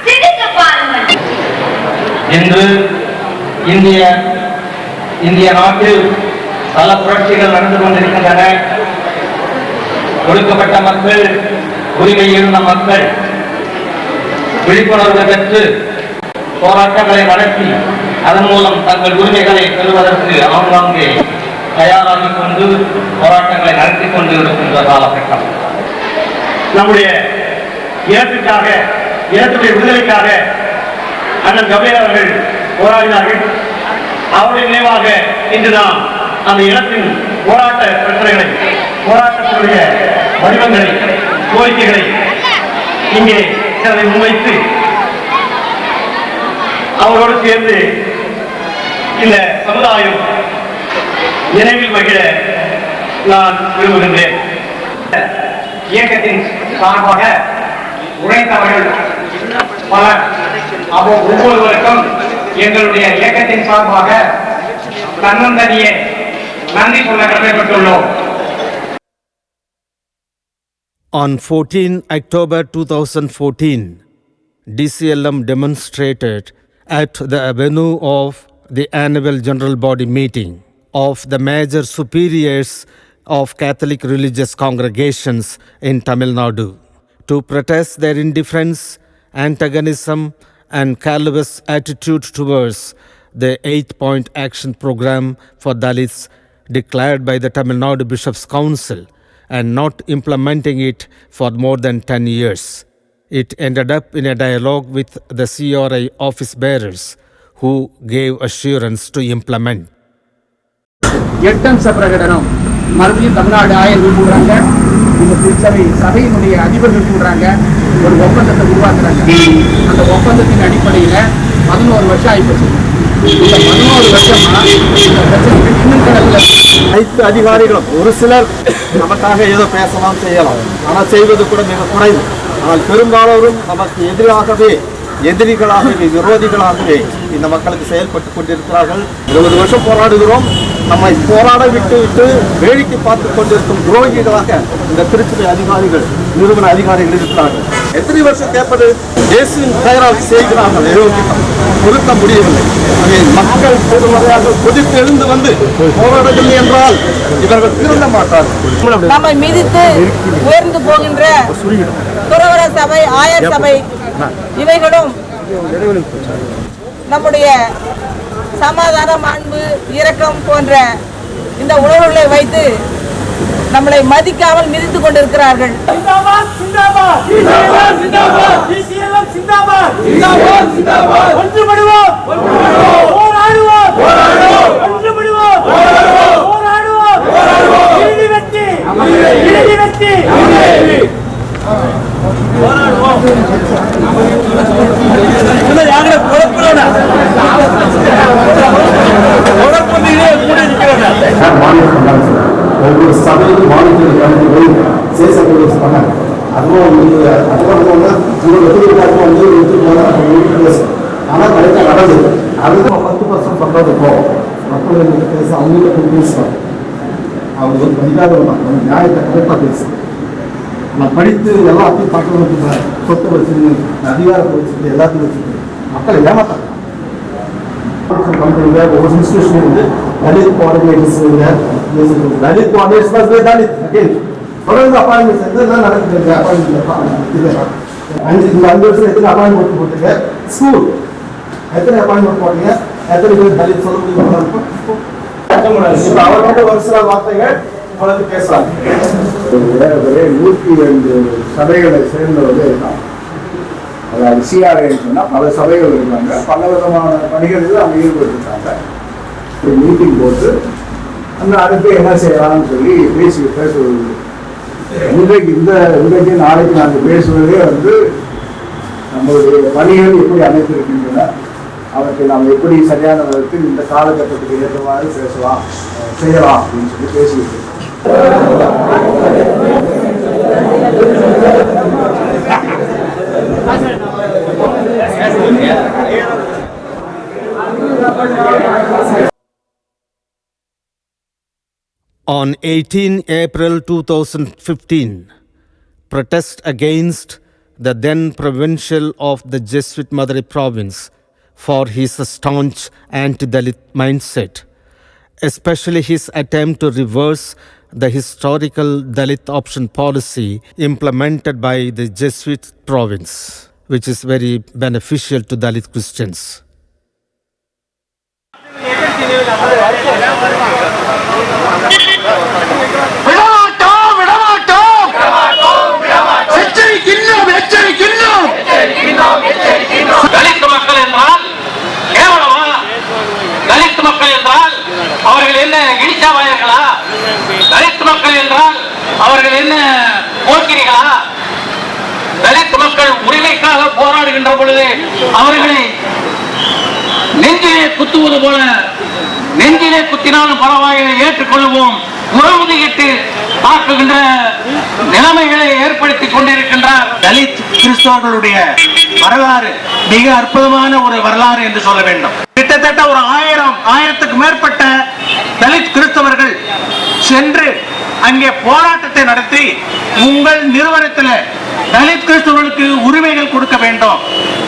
சிந்தித்து பாருங்கள். இன்று இந்திய நாட்டில் பல புரட்சிகள் நடந்து கொண்டிருக்கின்றன. ஒடுக்கப்பட்ட மக்கள், உரிமை இருந்த மக்கள் விழிப்புணர்வு பெற்று போராட்டங்களை நடத்தி அதன் மூலம் தங்கள் உரிமைகளை பெறுவதற்கு ஆங்காங்கே தயாராகிக் கொண்டு போராட்டங்களை நடத்தி கொண்டு இருக்கின்ற காலகட்டம். நம்முடைய இனத்திற்காக, இனத்துடைய விடுதலைக்காக அண்ணன் கபிலர் அவர்கள் போராடினார்கள். அவருடைய நினைவாக இன்று நாம் அந்த இனத்தின் போராட்ட பிரச்சனைகளை, போராட்டத்தினுடைய வடிவங்களை, கோரிக்கைகளை இங்கே சிலரை முன்வைத்து அவரோடு சேர்ந்து இந்த சமுதாயம் நினைவில் மகிழ நான் விரும்புகின்றேன். இயக்கத்தின் சார்பாக உழைத்தவர்கள் பலர், ஒவ்வொருவருக்கும் எங்களுடைய இயக்கத்தின் சார்பாக தன்னந்தனியே நன்றி சொல்ல கடமைப்பட்டுள்ளோம். On 14 October 2014, DCLM demonstrated at the venue of the annual general body meeting of the major superiors of Catholic religious congregations in Tamil Nadu to protest their indifference, antagonism, and callous attitude towards the 8-point action program for Dalits declared by the Tamil Nadu Bishops' Council and not implementing it for more than 10 years. It ended up in a dialogue with the CRI office bearers who gave assurance to implement. எட்டம்ச பிரகடனம் மறுபடியும் தமிழ்நாடு ஆயர் கூடுறாங்க, இந்த திருச்சபை சபையினுடைய அதிபர்கள் கூடுறாங்க, ஒரு ஒப்பந்தத்தை உருவாக்குறாங்க. அந்த ஒப்பந்தத்தின் அடிப்படையில் 11 வருஷம் ஆயிப்போச்சு. இந்த 11 வருஷமா இந்த பிரச்சனைகள் இன்னும் கிடக்கல. அனைத்து அதிகாரிகளும் ஒரு சிலர் நமக்காக ஏதோ பேசலாம், செய்யலாம், ஆனால் செய்வது கூட மிக குறைவு. ஆனால் பெரும்பாலோரும் நமக்கு எதிரிகளாகவே, விரோதிகளாகவே இந்த மக்களுக்கு செயல்பட்டு கொண்டிருக்கிறார்கள். 20 வருஷம் போராடுகிறோம். நம்மை போராட விட்டு வேடிக்கை பார்த்து கொண்டிருக்கும் துரோகிகளாக இந்த திருச்சபை அதிகாரிகள், நிறுவன அதிகாரிகள் இருக்கிறார்கள். எத்தனை வருஷம் கேட்பது? இயேசுவின் பெயரால் செய்கிறார்கள், பொருத்த முடியவில்லை. அதை மக்கள் பெருமறையாக கொதித்து எழுந்து வந்து போராடவில்லை என்றால் இவர்கள் திருந்த மாட்டார்கள். நம்மை மிதித்து உயர்ந்து போகின்ற துறவற சபை, ஆயர் சபை இவைகளும் நம்முடைய சமாதானம், அன்பு, இரக்கம் போன்ற இந்த உணர்வுகளை வைத்து நம்மளை மதிக்காமல் மிதித்துக் கொண்டிருக்கிறார்கள். ஒவ்வொரு சபையிலும் மாநிலத்தில் பண்ணாங்க. அதுவும் ஆனால் கரெக்டாக நடந்தது. அதுதான் 10% பண்ணுறது போகும். மக்கள் எங்களுக்கு பேச, அவங்களுக்கு பேசுவாங்க. அவங்க வந்து அதிகாரம் தான், நியாயத்தை கரெக்டாக பேசுவாங்க. நான் படித்து எல்லாத்தையும் பார்க்கணும், சொத்தை வச்சுட்டு, அதிகாரத்தை வச்சுட்டு, எல்லாத்தையும் வச்சுட்டு மக்களை ஏமாத்தாங்க. கம்பெனிங்க ஒவ்வொரு இன்ஸ்டியூஷன் வந்து தலித் கோஆர்டினேட்டர்ஸ், தலித் கோஆர்டினேட்டர்ஸ் தொடர்ந்து அப்பாயின்மெண்ட் சேர்ந்து எல்லாம் நடக்குது. அப்பாயின்மெண்ட் 5 வருஷம் எத்தனை அப்பாயின்மெண்ட் போட்டுங்க? ஸ்கூல் எத்தனை அப்பாயின்மெண்ட் போட்டீங்க? எத்தனை பேர் தலித் சொல்ல முடியும்? அவரோட வருஷ வார்த்தைகள் இப்பொழுது பேசலாம். ஏறக்குறைய 102 சபைகளை சேர்ந்தவர்கள் இருக்காங்க. அதாவது சிஆர்ஐன்னு சொன்னால் பல சபைகள் இருக்காங்க, பல விதமான பணிகளில் அவங்க ஈடுபட்டுருக்காங்க. ஒரு மீட்டிங் போட்டு அந்த அடுத்து என்ன செய்யலாம்னு சொல்லி பேசுவது. இன்றைக்கு நாளைக்கு நாங்கள் பேசுவதே நம்மளுடைய பணிகள் எப்படி அமைத்திருக்கின்றன, அவற்றை நாம் எப்படி சரியான விதத்தில் இந்த காலகட்டத்துக்கு ஏற்றவாறு செய்யலாம் அப்படின்னு சொல்லி பேசிட்டு On 18 April 2015, protest against the then provincial of the Jesuit Madurai province for his staunch anti-Dalit mindset, especially his attempt to reverse the historical Dalit option policy implemented by the Jesuit province, which is very beneficial to Dalit Christians. Dalit மக்கள் என்றால் கேவலமா? தலித் மக்கள் என்றால் அவர்கள் என்ன இடிச்சாவாயர்களா? தலித் மக்கள் என்றால் அவர்கள் என்ன போக்கிரிகளா? தலித் மக்கள் உரிமைக்காக போராடுகின்ற பொழுது அவர்களை நெஞ்சிலே குத்துவது போல, நெஞ்சிலே குத்தினாலும் பரவாயில்லை ஏற்றுக்கொள்வோம், உறவுதியிட்டு தாக்குகின்ற நிலைமைகளை ஏற்படுத்திக் கொண்டிருக்கின்றார். தலித் கிறிஸ்தவர்களுடைய வரலாறு மிக அற்புதமான ஒரு வரலாறு என்று சொல்ல வேண்டும். கிட்டத்தட்ட ஒரு 1000க்கு மேற்பட்ட தலித் கிறிஸ்தவர்கள் சென்று அங்கே போராட்டத்தை நடத்தி உங்கள் நிறுவனத்தில் தலித் கிறிஸ்தவர்களுக்கு உரிமைகள் கொடுக்க வேண்டும்,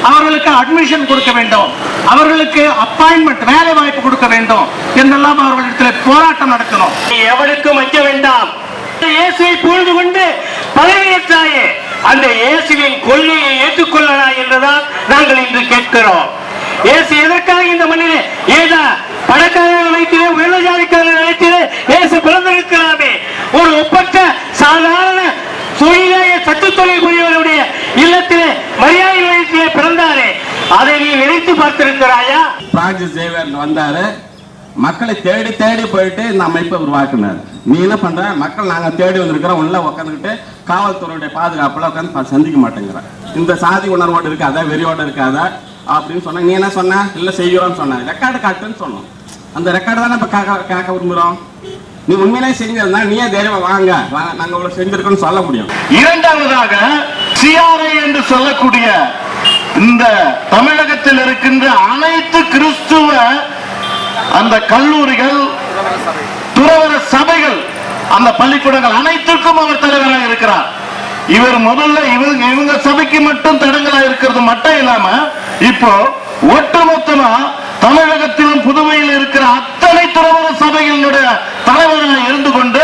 அவர்களுக்கு அட்மிஷன் கொடுக்க வேண்டும், அவர்களுக்கு அப்பாயின்மெண்ட் வேலை வாய்ப்பு கொடுக்க வேண்டும் என்றெல்லாம் அவர்களிடத்தில் போராட்டம் நடத்தணும். எவனுக்கும் வைக்க வேண்டாம், இயேசுவை புரிந்து கொண்டு பதவியேற்றாயே அந்த இயேசுவின் கொள்கையை ஏற்றுக்கொள்ளலாம் என்றுதான் நாங்கள் இன்று கேட்கிறோம். இயேசு எதற்காக இந்த மண்ணிலே ஏதா பணக்காரர்கள் வைத்திலே உயர்ந்த ஜாதிக்காரர்கள் வைத்திலே இயேசு பிறந்திருக்கலாமே, ஒரு ஒப்பற்ற சாதாரண தொழிலாய சத்து தொழில் புரியவருடைய இல்லத்திலே மரியாதை நிலையத்திலே பிறந்தாரே, அதை நீ நினைத்து பார்த்திருக்கிறாயா? பிரான்சிஸ் சேவியர் வந்தாரு, மக்களை தேடி தேடி போயிட்டு இந்த அமைப்பை உருவாக்குனார். நீ என்ன பண்ற? மக்கள் நாங்க தேடி வந்திருக்கிறோம், உள்ள உட்காந்துக்கிட்டு காவல்துறையுடைய பாதுகாப்புல உட்காந்து சந்திக்க மாட்டேங்கிற, இந்த சாதி உணர்வோடு இருக்காதா, வெறியோடு இருக்காதா அப்படின்னு சொன்ன. நீ என்ன சொன்ன? இல்ல செய்கிறோம்னு சொன்ன, ரெக்கார்டு காட்டுன்னு சொன்னோம். அந்த ரெக்கார்டு தான் இப்ப கேட்க விரும்புறோம். நீ உண்மையிலே செஞ்சிருந்தா நீயே தைரியமா வாங்க, நாங்க இவ்வளவு செஞ்சிருக்கோம்னு சொல்ல முடியும். இரண்டாவதாக சிஆர்ஐ என்று சொல்லக்கூடிய இந்த தமிழகத்தில் இருக்கின்ற அனைத்து கிறிஸ்துவ அந்த கல்லூரிகள், துறவற சபைகள், அந்த பள்ளிக்கூடங்கள் அனைத்துக்கும் அவர் தலைவராக இருக்கிறார். இவர் முதல்ல இவங்க சபைக்கு மட்டும் தடங்களாக இருக்கிறது மட்டும் இல்லாம இப்போ ஒட்டுமொத்தமா தமிழகத்திலும் புதுவையில் இருக்கிற அத்தனை துறவற சபைகளுடைய தலைவராக இருந்து கொண்டு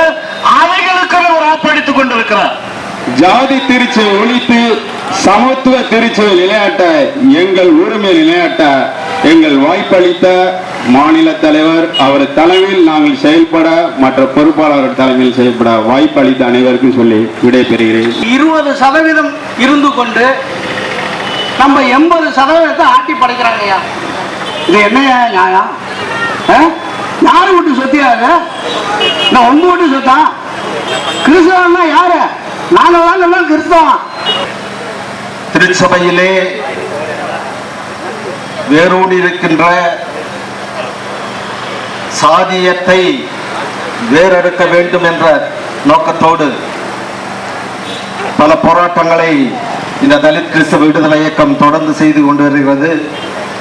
அவைகளுக்கு அவர் ஆப்படித்துக் கொண்டிருக்கிறார். ஜாதி திருச்சியை ஒழித்து சமத்துவ திருச்சியை நிலையாட்ட, எங்கள் உரிமை நிலையாட்ட எங்கள் வாய்ப்பளித்த மாநில தலைவர் அவர் தலைமையில் நாங்கள் செயல்பட, மற்ற பொறுப்பாளர்கள் தலைமையில் செயல்பட வாய்ப்பளித்த அனைவருக்கும் சொல்லி விடைபெறுகிறேன். 20% இருந்து கொண்டு நம்ம 80% ஆட்டி படைக்கிறாங்கய்யா. இது என்னையா நியாயம்? யாரு விட்டு சொத்தியாது? நான் ஒன்று விட்டு சொத்தா? கிறிஸ்தவன்னா யாரு? நாங்கள் கிறிஸ்தவம். திருச்சபையிலே வேரூடி இருக்கின்ற சாதியத்தை வேறெடுக்க வேண்டும் என்ற நோக்கத்தோடு பல போராட்டங்களை இந்த தலித் கிறிஸ்தவ விடுதலை இயக்கம் தொடர்ந்து செய்து கொண்டு வருகிறது.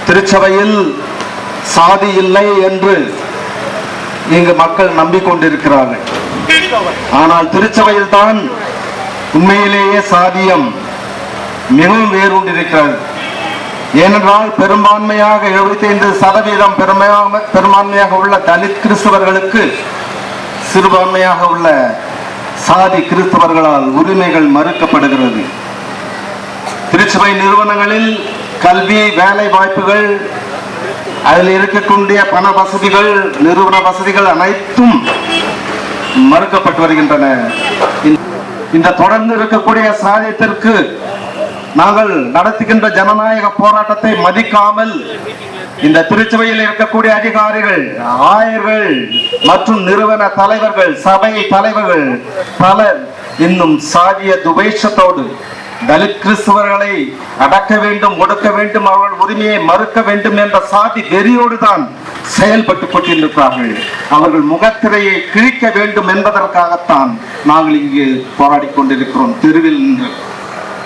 திருச்சபையில் சாதி இல்லை என்று இங்கு மக்கள் நம்பிக்கொண்டிருக்கிறார்கள். ஆனால் திருச்சபையில் தான் உண்மையிலேயே சாதியம் மிகவும் வேரூண்டிருக்கிறது. ஏனென்றால் பெரும்பான்மையாக 75% பெரும்பான்மையாக உள்ள தலித் கிறிஸ்தவர்களுக்கு சிறுபான்மையாக உள்ள சாதி கிறிஸ்தவர்களால் உரிமைகள் மறுக்கப்படுகிறது. திருச்சபை நிறுவனங்களில் கல்வி, வேலை வாய்ப்புகள், அதில் இருக்கக்கூடிய பண வசதிகள், நிறுவன வசதிகள் அனைத்தும் மறுக்கப்பட்டு வருகின்றன. இந்த தொடர்ந்து இருக்கக்கூடிய சாதியத்திற்கு நாங்கள் நடத்துகின்ற ஜனநாயக போராட்டத்தை மதிக்காமல் இந்த திருச்சபையில் இருக்கக்கூடிய அதிகாரிகள், ஆயர்கள் மற்றும் நிறுவன தலைவர்கள், சபை தலைவர்கள் பலர் இன்னும் சாதிய துவேஷத்தோடு தலித் கிறிஸ்தவர்களை அடக்க வேண்டும், ஒடுக்க வேண்டும், அவர்கள் உரிமையை மறுக்க வேண்டும் என்ற சாதி வெறியோடு தான் செயல்பட்டுக் கொண்டிருக்கிறார்கள். அவர்கள் முகத்திரையை கிழிக்க வேண்டும் என்பதற்காகத்தான் நாங்கள் இங்கு போராடி கொண்டிருக்கிறோம், தெருவில் நின்று.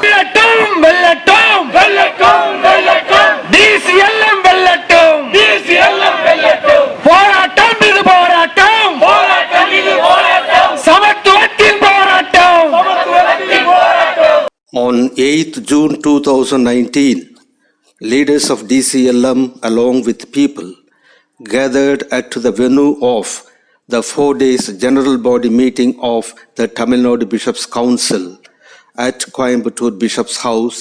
வெல்லட்டும் வெல்லட்டும் வெல்லட்டும் வெல்லட்டும் DCLM வெல்லட்டும் DCLM வெல்லட்டும். போராட்டம் இது போராட்டம், போராட்டம் இது போராட்டம், சமத்துவத்தின் போராட்டம், சமத்துவத்தின் போராட்டம். On 8th June 2019, leaders of DCLM along with people gathered at the venue of the 4 days general body meeting of the Tamil Nadu Bishops' Council at Coimbatore Bishop's House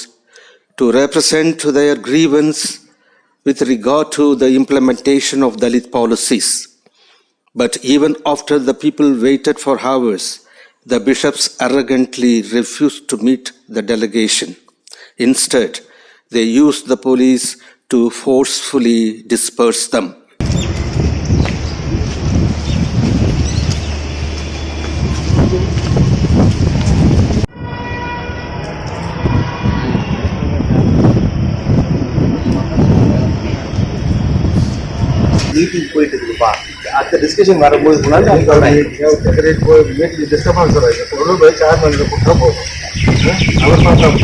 to represent their grievance with regard to the implementation of Dalit policies. But even after the people waited for hours, the bishops arrogantly refused to meet the delegation. Instead, they used the police to forcefully disperse them. Meeting போயிட்டு இருக்குப்பா, அடுத்த discussion வரும்போது முன்னாடி meeting disturbance chairman கொடுத்தா போதும். அவர் பார்த்தா ஒரு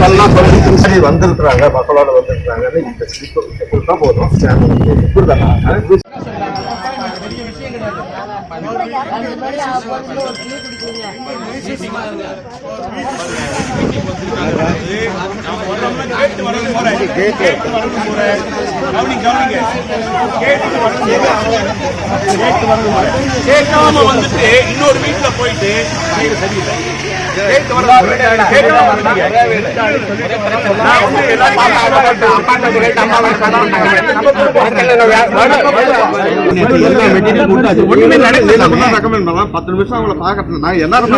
50,000 வந்திருக்கிறாங்க, மக்களோட வந்திருக்கிறாங்கன்னு இந்த ஸ்லிப் கொடுத்தா போதும். சேர்மன் கொடுத்தாங்க. கேட்காம வந்துட்டு இன்னொரு வீட்டுல போயிட்டு ஒண்ணுமே ரெக்கமெண்ட் பண்ணலாம். 10 நிமிஷம் அவங்களை பார்க்கறது நான் எல்லாரும்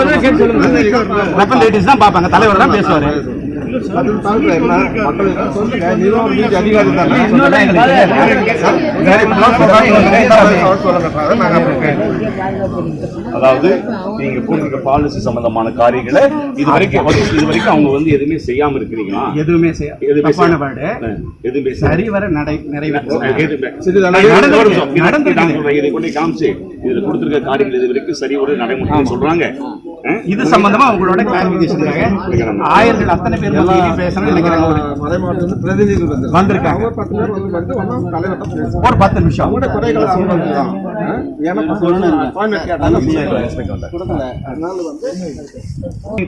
தான் பார்ப்பாங்க, தலைவர் தான் பேசுவாரு. அதிகாரி அதாவது நீங்க போட்டிருக்க பாலிசி சம்பந்தமான காரியங்களை இது வரைக்கும் அவங்க வந்து எதுவுமே செய்யாம இருக்கிறீங்களா? எதுவுமே சரிவர இதை கொண்டு காமிச்சு இதுல கொடுத்திருக்க காரியங்கள் இது வரைக்கும் சரி ஒரு நடைமுறை சொல்றாங்க. இது சம்பந்தமா உங்களோட கிளாரிபிகேஷன் ஆயிரங்கள் அத்தனை பேர் பேசணும் நினைக்கிறாங்க. பிரதிநிதிகள் வந்திருக்காங்க, ஒரு 10 நிமிஷம்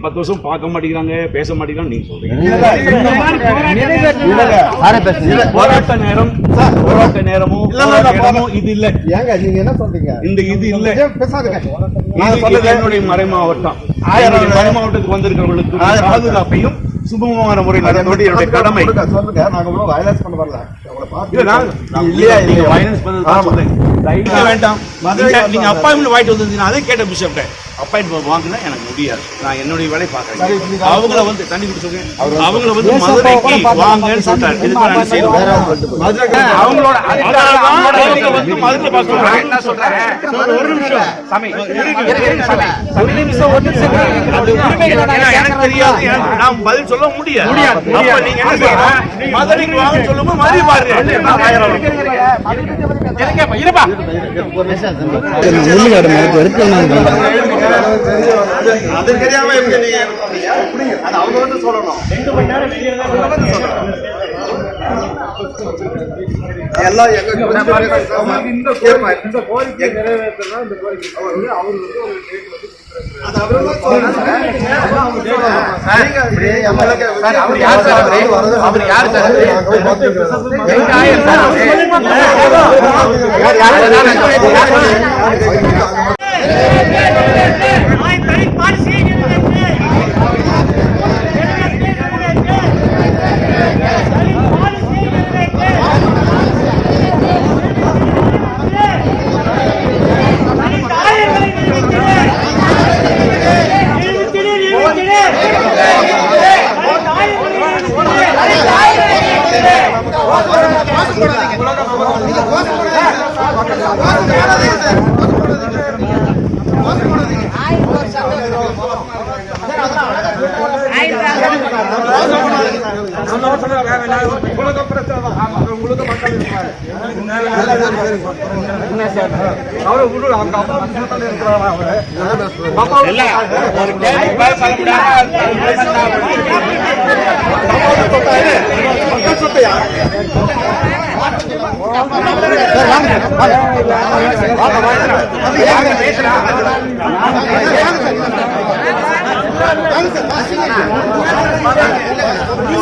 10 வருஷம் பார்க்க மாட்டேங்கிறாங்க, பேச மாட்டேங்கிறாங்க நீங்க சொல்றீங்க. போராட்ட நேரமும் இது இல்ல. நீங்க என்ன சொல்றீங்க? இந்த இது இல்ல, என்னுடைய மறை மாவட்டம் மறைமாவட்டத்துக்கு வந்திருக்கிறவர்களுக்கு பாதுகாப்பையும் சுமூகமான முறையில் நடந்து என்னுடைய கடமை. வேண்டாம், நீங்க அப்பாயின்மெண்ட் வாங்கிட்டு வந்திருந்தீங்கன்னா அதை கேட்ட பிஷப்ட அப்பாயின்மெண்ட் வாங்கினா எனக்கு முடியாது. நான் என்னுடைய வேலை பார்க்கறேன். அவங்கள வந்து தண்ணி குடிச்சுங்க, அவங்கள வந்து மதுரைக்கு வாங்கன்னு சொல்றாரு. அவங்களோட வந்து மதுரை பார்க்க என்ன சொல்றாரு? ஒரு நிமிஷம் எனக்கு தெரியாது, நான் பதில் சொல்ல முடியாது. அப்ப நீங்க என்ன செய்யணும்? மதுரைக்கு வாங்கன்னு சொல்லும்போது மதுரை பாருங்க. அது தெரியாம அவங்க வந்து சொல்லணும். 2 மணி நேரம் எல்லாம் எங்க இந்த கோரிக்கை நிறைவேற்றா இந்த கோரிக்கை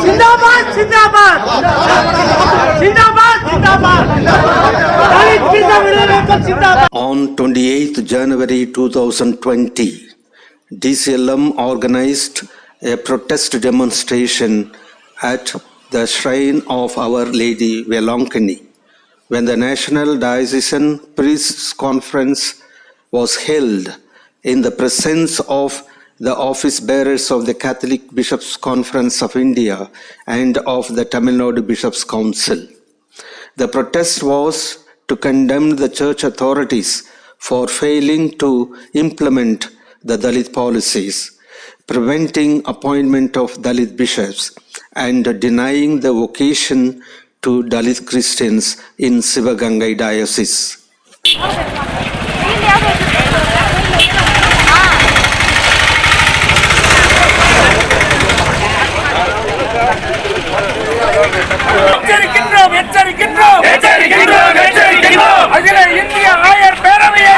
जिंदाबाद जिंदाबाद जिंदाबाद जिंदाबाद On 28th January 2020, DCLM organized a protest demonstration at the shrine of Our Lady Velankani when the National Diocesan Priests Conference was held in the presence of the office bearers of the Catholic Bishops' Conference of India and of the Tamil Nadu Bishops' Council. The protest was to condemn the church authorities for failing to implement the Dalit policies, preventing appointment of Dalit bishops, and denying the vocation to Dalit Christians in Sivagangai Diocese. அகில இந்திய ஆயர் பேரவையை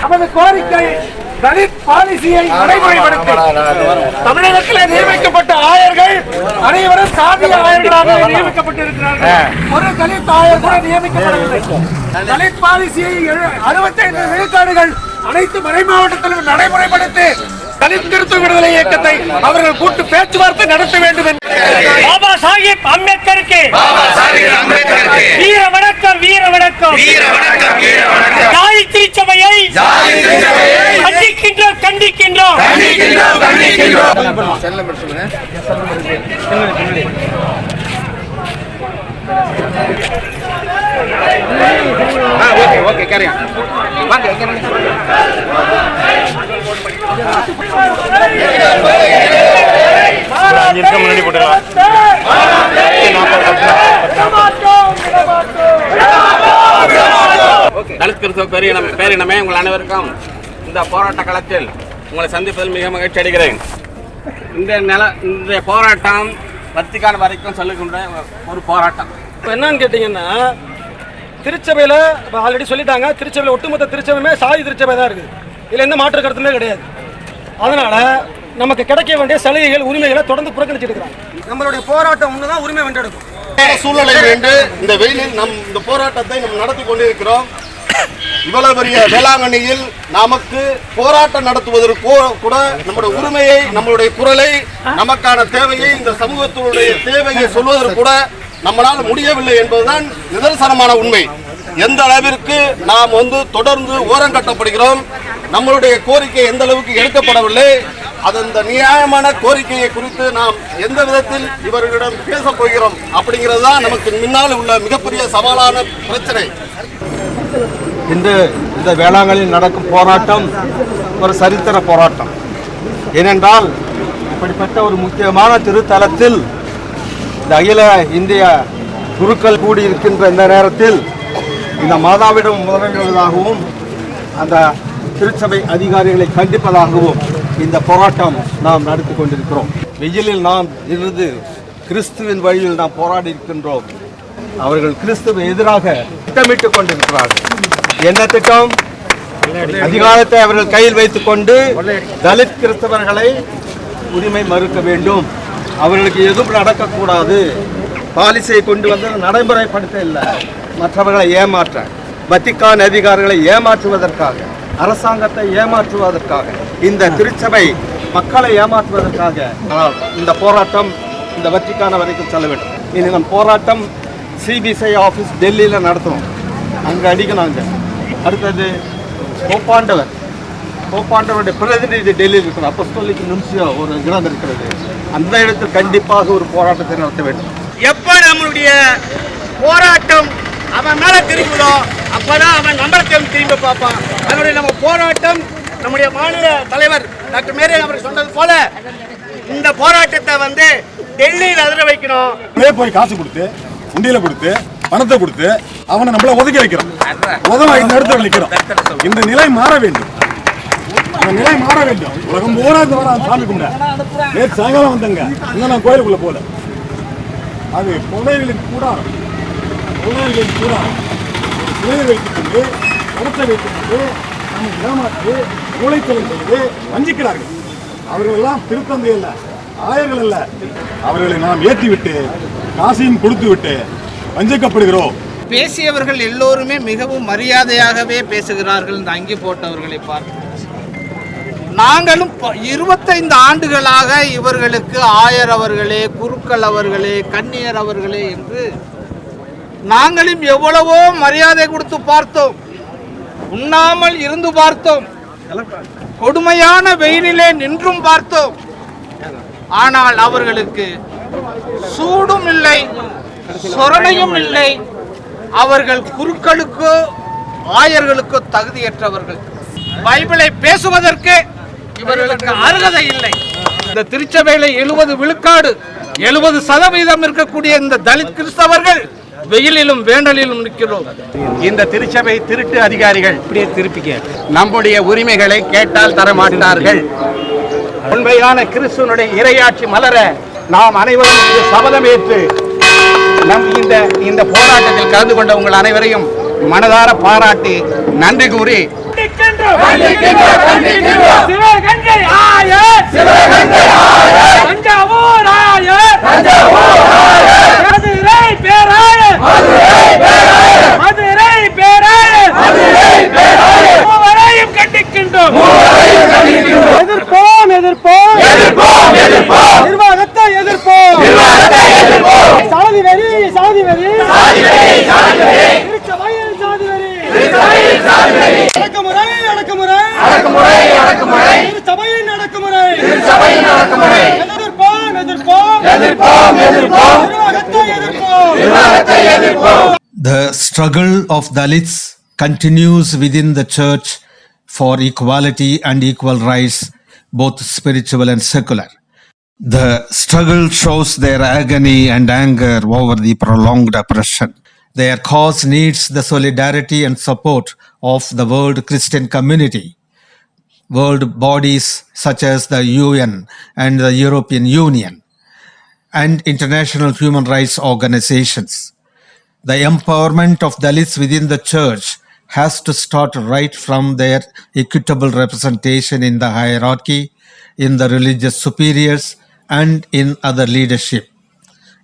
நமது கோரிக்கை தலித் பாலிசியை நடைமுறைப்படுத்தி தமிழகத்தில் நியமிக்கப்பட்ட ஆயர்கள் அனைவரும் சாதிய ஆயர்களாக நியமிக்கப்பட்டிருக்கிறார்கள். ஒரு தலித் ஆயர் கூட நியமிக்கப்படவில்லை. தலித் பாலிசியை 65 விழுக்காடுகள் அனைத்து மறை மாவட்டத்திலும் நடைமுறைப்படுத்தி தலித் திருத்த விடுதலை இயக்கத்தை அவர்கள் கூட்டு பேச்சுவார்த்தை நடத்த வேண்டும் என்று பாபா சாஹிப் அம்பேத்கருக்கு வீர வணக்கம் வீர வணக்கம் ஜாதி திருச்சபையை கண்டிக்கின்றோம் கண்டிக்கின்றோம். ஓகே கேரியா வாங்க முன்னாடி போட்டுக்கலாம். தலித் கிறிஸ்தவ பேரினமே உங்கள் அனைவருக்கும் இந்த போராட்ட களத்தில் உங்களை சந்திப்பதில் மிக மகிழ்ச்சி அடைகிறேன். இந்த போராட்டம் வத்திக்கான் வரைக்கும் சொல்லுகின்ற ஒரு போராட்டம். இப்போ என்னன்னு கேட்டீங்கன்னா, திருச்சபையில் ஆல்ரெடி சொல்லிட்டாங்க, திருச்சபையில் ஒட்டுமொத்த திருச்சபையுமே சாதி திருச்சபை தான் இருக்குது. இதில் எந்த மாற்று கருத்துமே கிடையாது. அதனால நமக்கு கிடைக்க வேண்டிய சலுகைகள் உரிமைகளை தொடர்ந்து புறக்கணிச்சிட்டு இருக்கிறாங்க. நம்மளுடைய போராட்டம் ஒண்ணுதான் உரிமை வென்றெடுக்கும். சூழ்நிலை வேண்டு இந்த வெயிலில் இந்த போராட்டத்தை நாம் நடத்தி கொண்டிருக்கிறோம். இவ்வளவு பெரிய வேளாங்கண்ணியில் நமக்கு போராட்டம் நடத்துவதற்கு கூட நம்முடைய உரிமையை, நம்மளுடைய குரலை, நமக்கான தேவையை, இந்த சமூகத்தினுடைய தேவையை சொல்வதற்கு கூட நம்மளால் முடியவில்லை என்பதுதான் நிதர்சனமான உண்மை. எந்த அளவிற்கு நாம் தொடர்ந்து ஓரங்கட்டப்படுகிறோம், நம்மளுடைய கோரிக்கை எந்த அளவுக்கு எடுக்கப்படவில்லை, அந்த நியாயமான கோரிக்கையை குறித்து நாம் எந்த விதத்தில் இவர்களிடம் பேசப் போகிறோம் அப்படிங்கிறது தான் நமக்கு முன்னால் உள்ள மிகப்பெரிய சவாலான பிரச்சனை. இந்த வேளாங்கண்ணில் நடக்கும் போராட்டம் ஒரு சரித்திர போராட்டம். ஏனென்றால் இப்படிப்பட்ட ஒரு முக்கியமான திருத்தலத்தில் இந்த அகில இந்திய குருக்கள் கூடியிருக்கின்ற இந்த நேரத்தில் இந்த மாதாவிடம் முதலிடுவதாகவும் அந்த திருச்சபை அதிகாரிகளை கண்டிப்பதாகவும் இந்த போராட்டம் நாம் நடத்தி கொண்டிருக்கிறோம். வெயிலில் நாம் இருந்து கிறிஸ்துவின் வழியில் நாம் போராடி இருக்கின்றோம். அவர்கள் கிறிஸ்துவை எதிராக திட்டமிட்டுக் கொண்டிருக்கிறார்கள். என்ன திட்டம்? அதிகாரத்தை அவர்கள் கையில் வைத்துக் கொண்டு தலித் கிறிஸ்தவர்களை உரிமை மறுக்க வேண்டும், அவர்களுக்கு எதுவும் நடக்கக்கூடாது, பாலிசியை கொண்டு வந்து நடைமுறைப்படுத்த இல்லை, மற்றவர்களை ஏமாற்ற, வத்திக்கான் அதிகாரிகளை ஏமாற்றுவதற்காக, அரசாங்கத்தை ஏமாற்றுவதற்காக, இந்த திருச்சபை மக்களை ஏமாற்றுவதற்காக இந்த போராட்டம் இந்த வத்திக்கான வரைக்கும் செல்ல வேண்டும். இனி நம் போராட்டம் சிபிசிஐ ஆஃபீஸ் டெல்லியில் நடத்துவோம், அங்கே அடிக்கணும். அடுத்தது போப்பாண்டவர் போப்பாண்டவருடைய பிரதிநிதி டெல்லியில் இருக்கிற அப்போஸ்தலிக் நுன்சியோ ஒரு இடம் இருக்கிறது. அந்த இடத்தில் கண்டிப்பாக ஒரு போராட்டத்தை நடத்த வேண்டும். எப்ப நம்மளுடைய போராட்டம் அவன் மேல திரும்புதோ அப்பதான் அவன் நம்மளை திரும்பி பார்ப்பான். அதனுடைய நம்ம போராட்டம் நம்முடைய மாநில தலைவர் டாக்டர் மேரி அவர் சொன்னது போல இந்த போராட்டத்தை டெல்லியில் அதிர வைக்கணும். போய் காசு கொடுத்து உண்டியில கொடுத்து பணத்தை கொடுத்து அவனை நம்மள ஒதுக்கி வைக்கிறோம், இந்த இடத்துல நிற்கிறோம். இந்த நிலை மாற வேண்டும், இந்த நிலை மாற வேண்டும். உலகம் பூரா இந்த வர சாமி கும்பிட நேற்று சாயங்காலம் வந்தங்க, இன்னும் நான் கோயிலுக்குள்ள போல. அது கொலைகளின் கூடாரம், கொலைகளின் கூடாரம் சிலையை வைத்துக் கொண்டு பணத்தை வைத்துக் கொண்டு நம்ம ஏமாற்றி மூளைத்தொழில் செய்து வஞ்சிக்கிறார்கள். அவர்கள் எல்லாம் திருத்தந்தை அல்ல, ஆயர்கள் அல்ல. அவர்களை நாம் ஏற்றிவிட்டு காசையும் கொடுத்து விட்டு வஞ்சிக்கப்படுகிறோம். பேசியவர்கள் எல்லோருமே மிகவும் மரியாதையாகவே பேசுகிறார்கள். இந்த அங்கி போட்டவர்களை பார்த்து நாங்களும் 25 ஆண்டுகளாக இவர்களுக்கு ஆயர் அவர்களே, குருக்கள் அவர்களே, கன்னியர் அவர்களே என்று நாங்களும் எவ்வளவோ மரியாதை கொடுத்து பார்த்தோம். உண்ணாமல் இருந்து பார்த்தோம், கொடுமையான வெயிலிலே நின்றும் பார்த்தோம். ஆனால் அவர்களுக்கு சூடும் இல்லை, சொரணையும் இல்லை. அவர்கள் குருக்களுக்கோ ஆயர்களுக்கோ தகுதியற்றவர்கள். பைபிளை பேசுவதற்கு இவர்களுக்கு அருகதை இல்லை. இந்த திருச்சபையில 70 விழுக்காடு 70% இருக்கக்கூடிய இந்த தலித் கிறிஸ்தவர்கள் வெயிலிலும் வேண்டலிலும் நிற்கிறோம். இந்த திருச்சபை திருட்டு அதிகாரிகள் இப்படியே திருப்பிக்க நம்முடைய உரிமைகளை கேட்டால் தர மாட்டார்கள். உண்மையான கிறிஸ்துவனுடைய இறையாட்சி மலர நாம் அனைவரும் சபதமேற்று இந்த போராட்டத்தில் கலந்து கொண்ட உங்கள் அனைவரையும் மனதார பாராட்டி நன்றி கூறி எதிர்ப்போம் எதிர்ப்போம் நிர்வாகத்தை எதிர்ப்போம். சாதி வெறி சாதி வெறி திருச்சபையில் சாதி வெறி அடக்குமுறை அடக்குமுறை அடக்குமுறை திருச்சபையின் அடக்குமுறை எதிர்ப்போம் எதிர்ப்போம் நிர்வாகத்தை எதிர்ப்போம். The struggle of Dalits continues within the church for equality and equal rights, both spiritual and secular. The struggle shows their agony and anger over the prolonged oppression. Their cause needs the solidarity and support of the world Christian community, world bodies such as the UN and the European Union, and international human rights organizations. The empowerment of Dalits within the church has to start right from their equitable representation in the hierarchy, in the religious superiors, and in other leadership.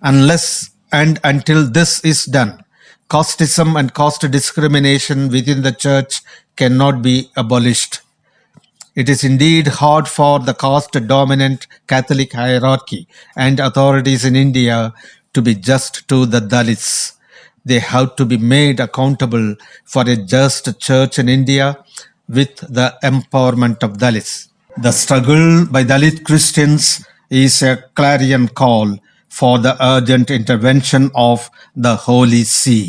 Unless and until this is done, casteism and caste discrimination within the church cannot be abolished. It is indeed hard for the caste-dominant Catholic hierarchy and authorities in India to be just to the Dalits. They have to be made accountable for a just church in India with the empowerment of Dalits. The struggle by Dalit Christians is a clarion call for the urgent intervention of the Holy See.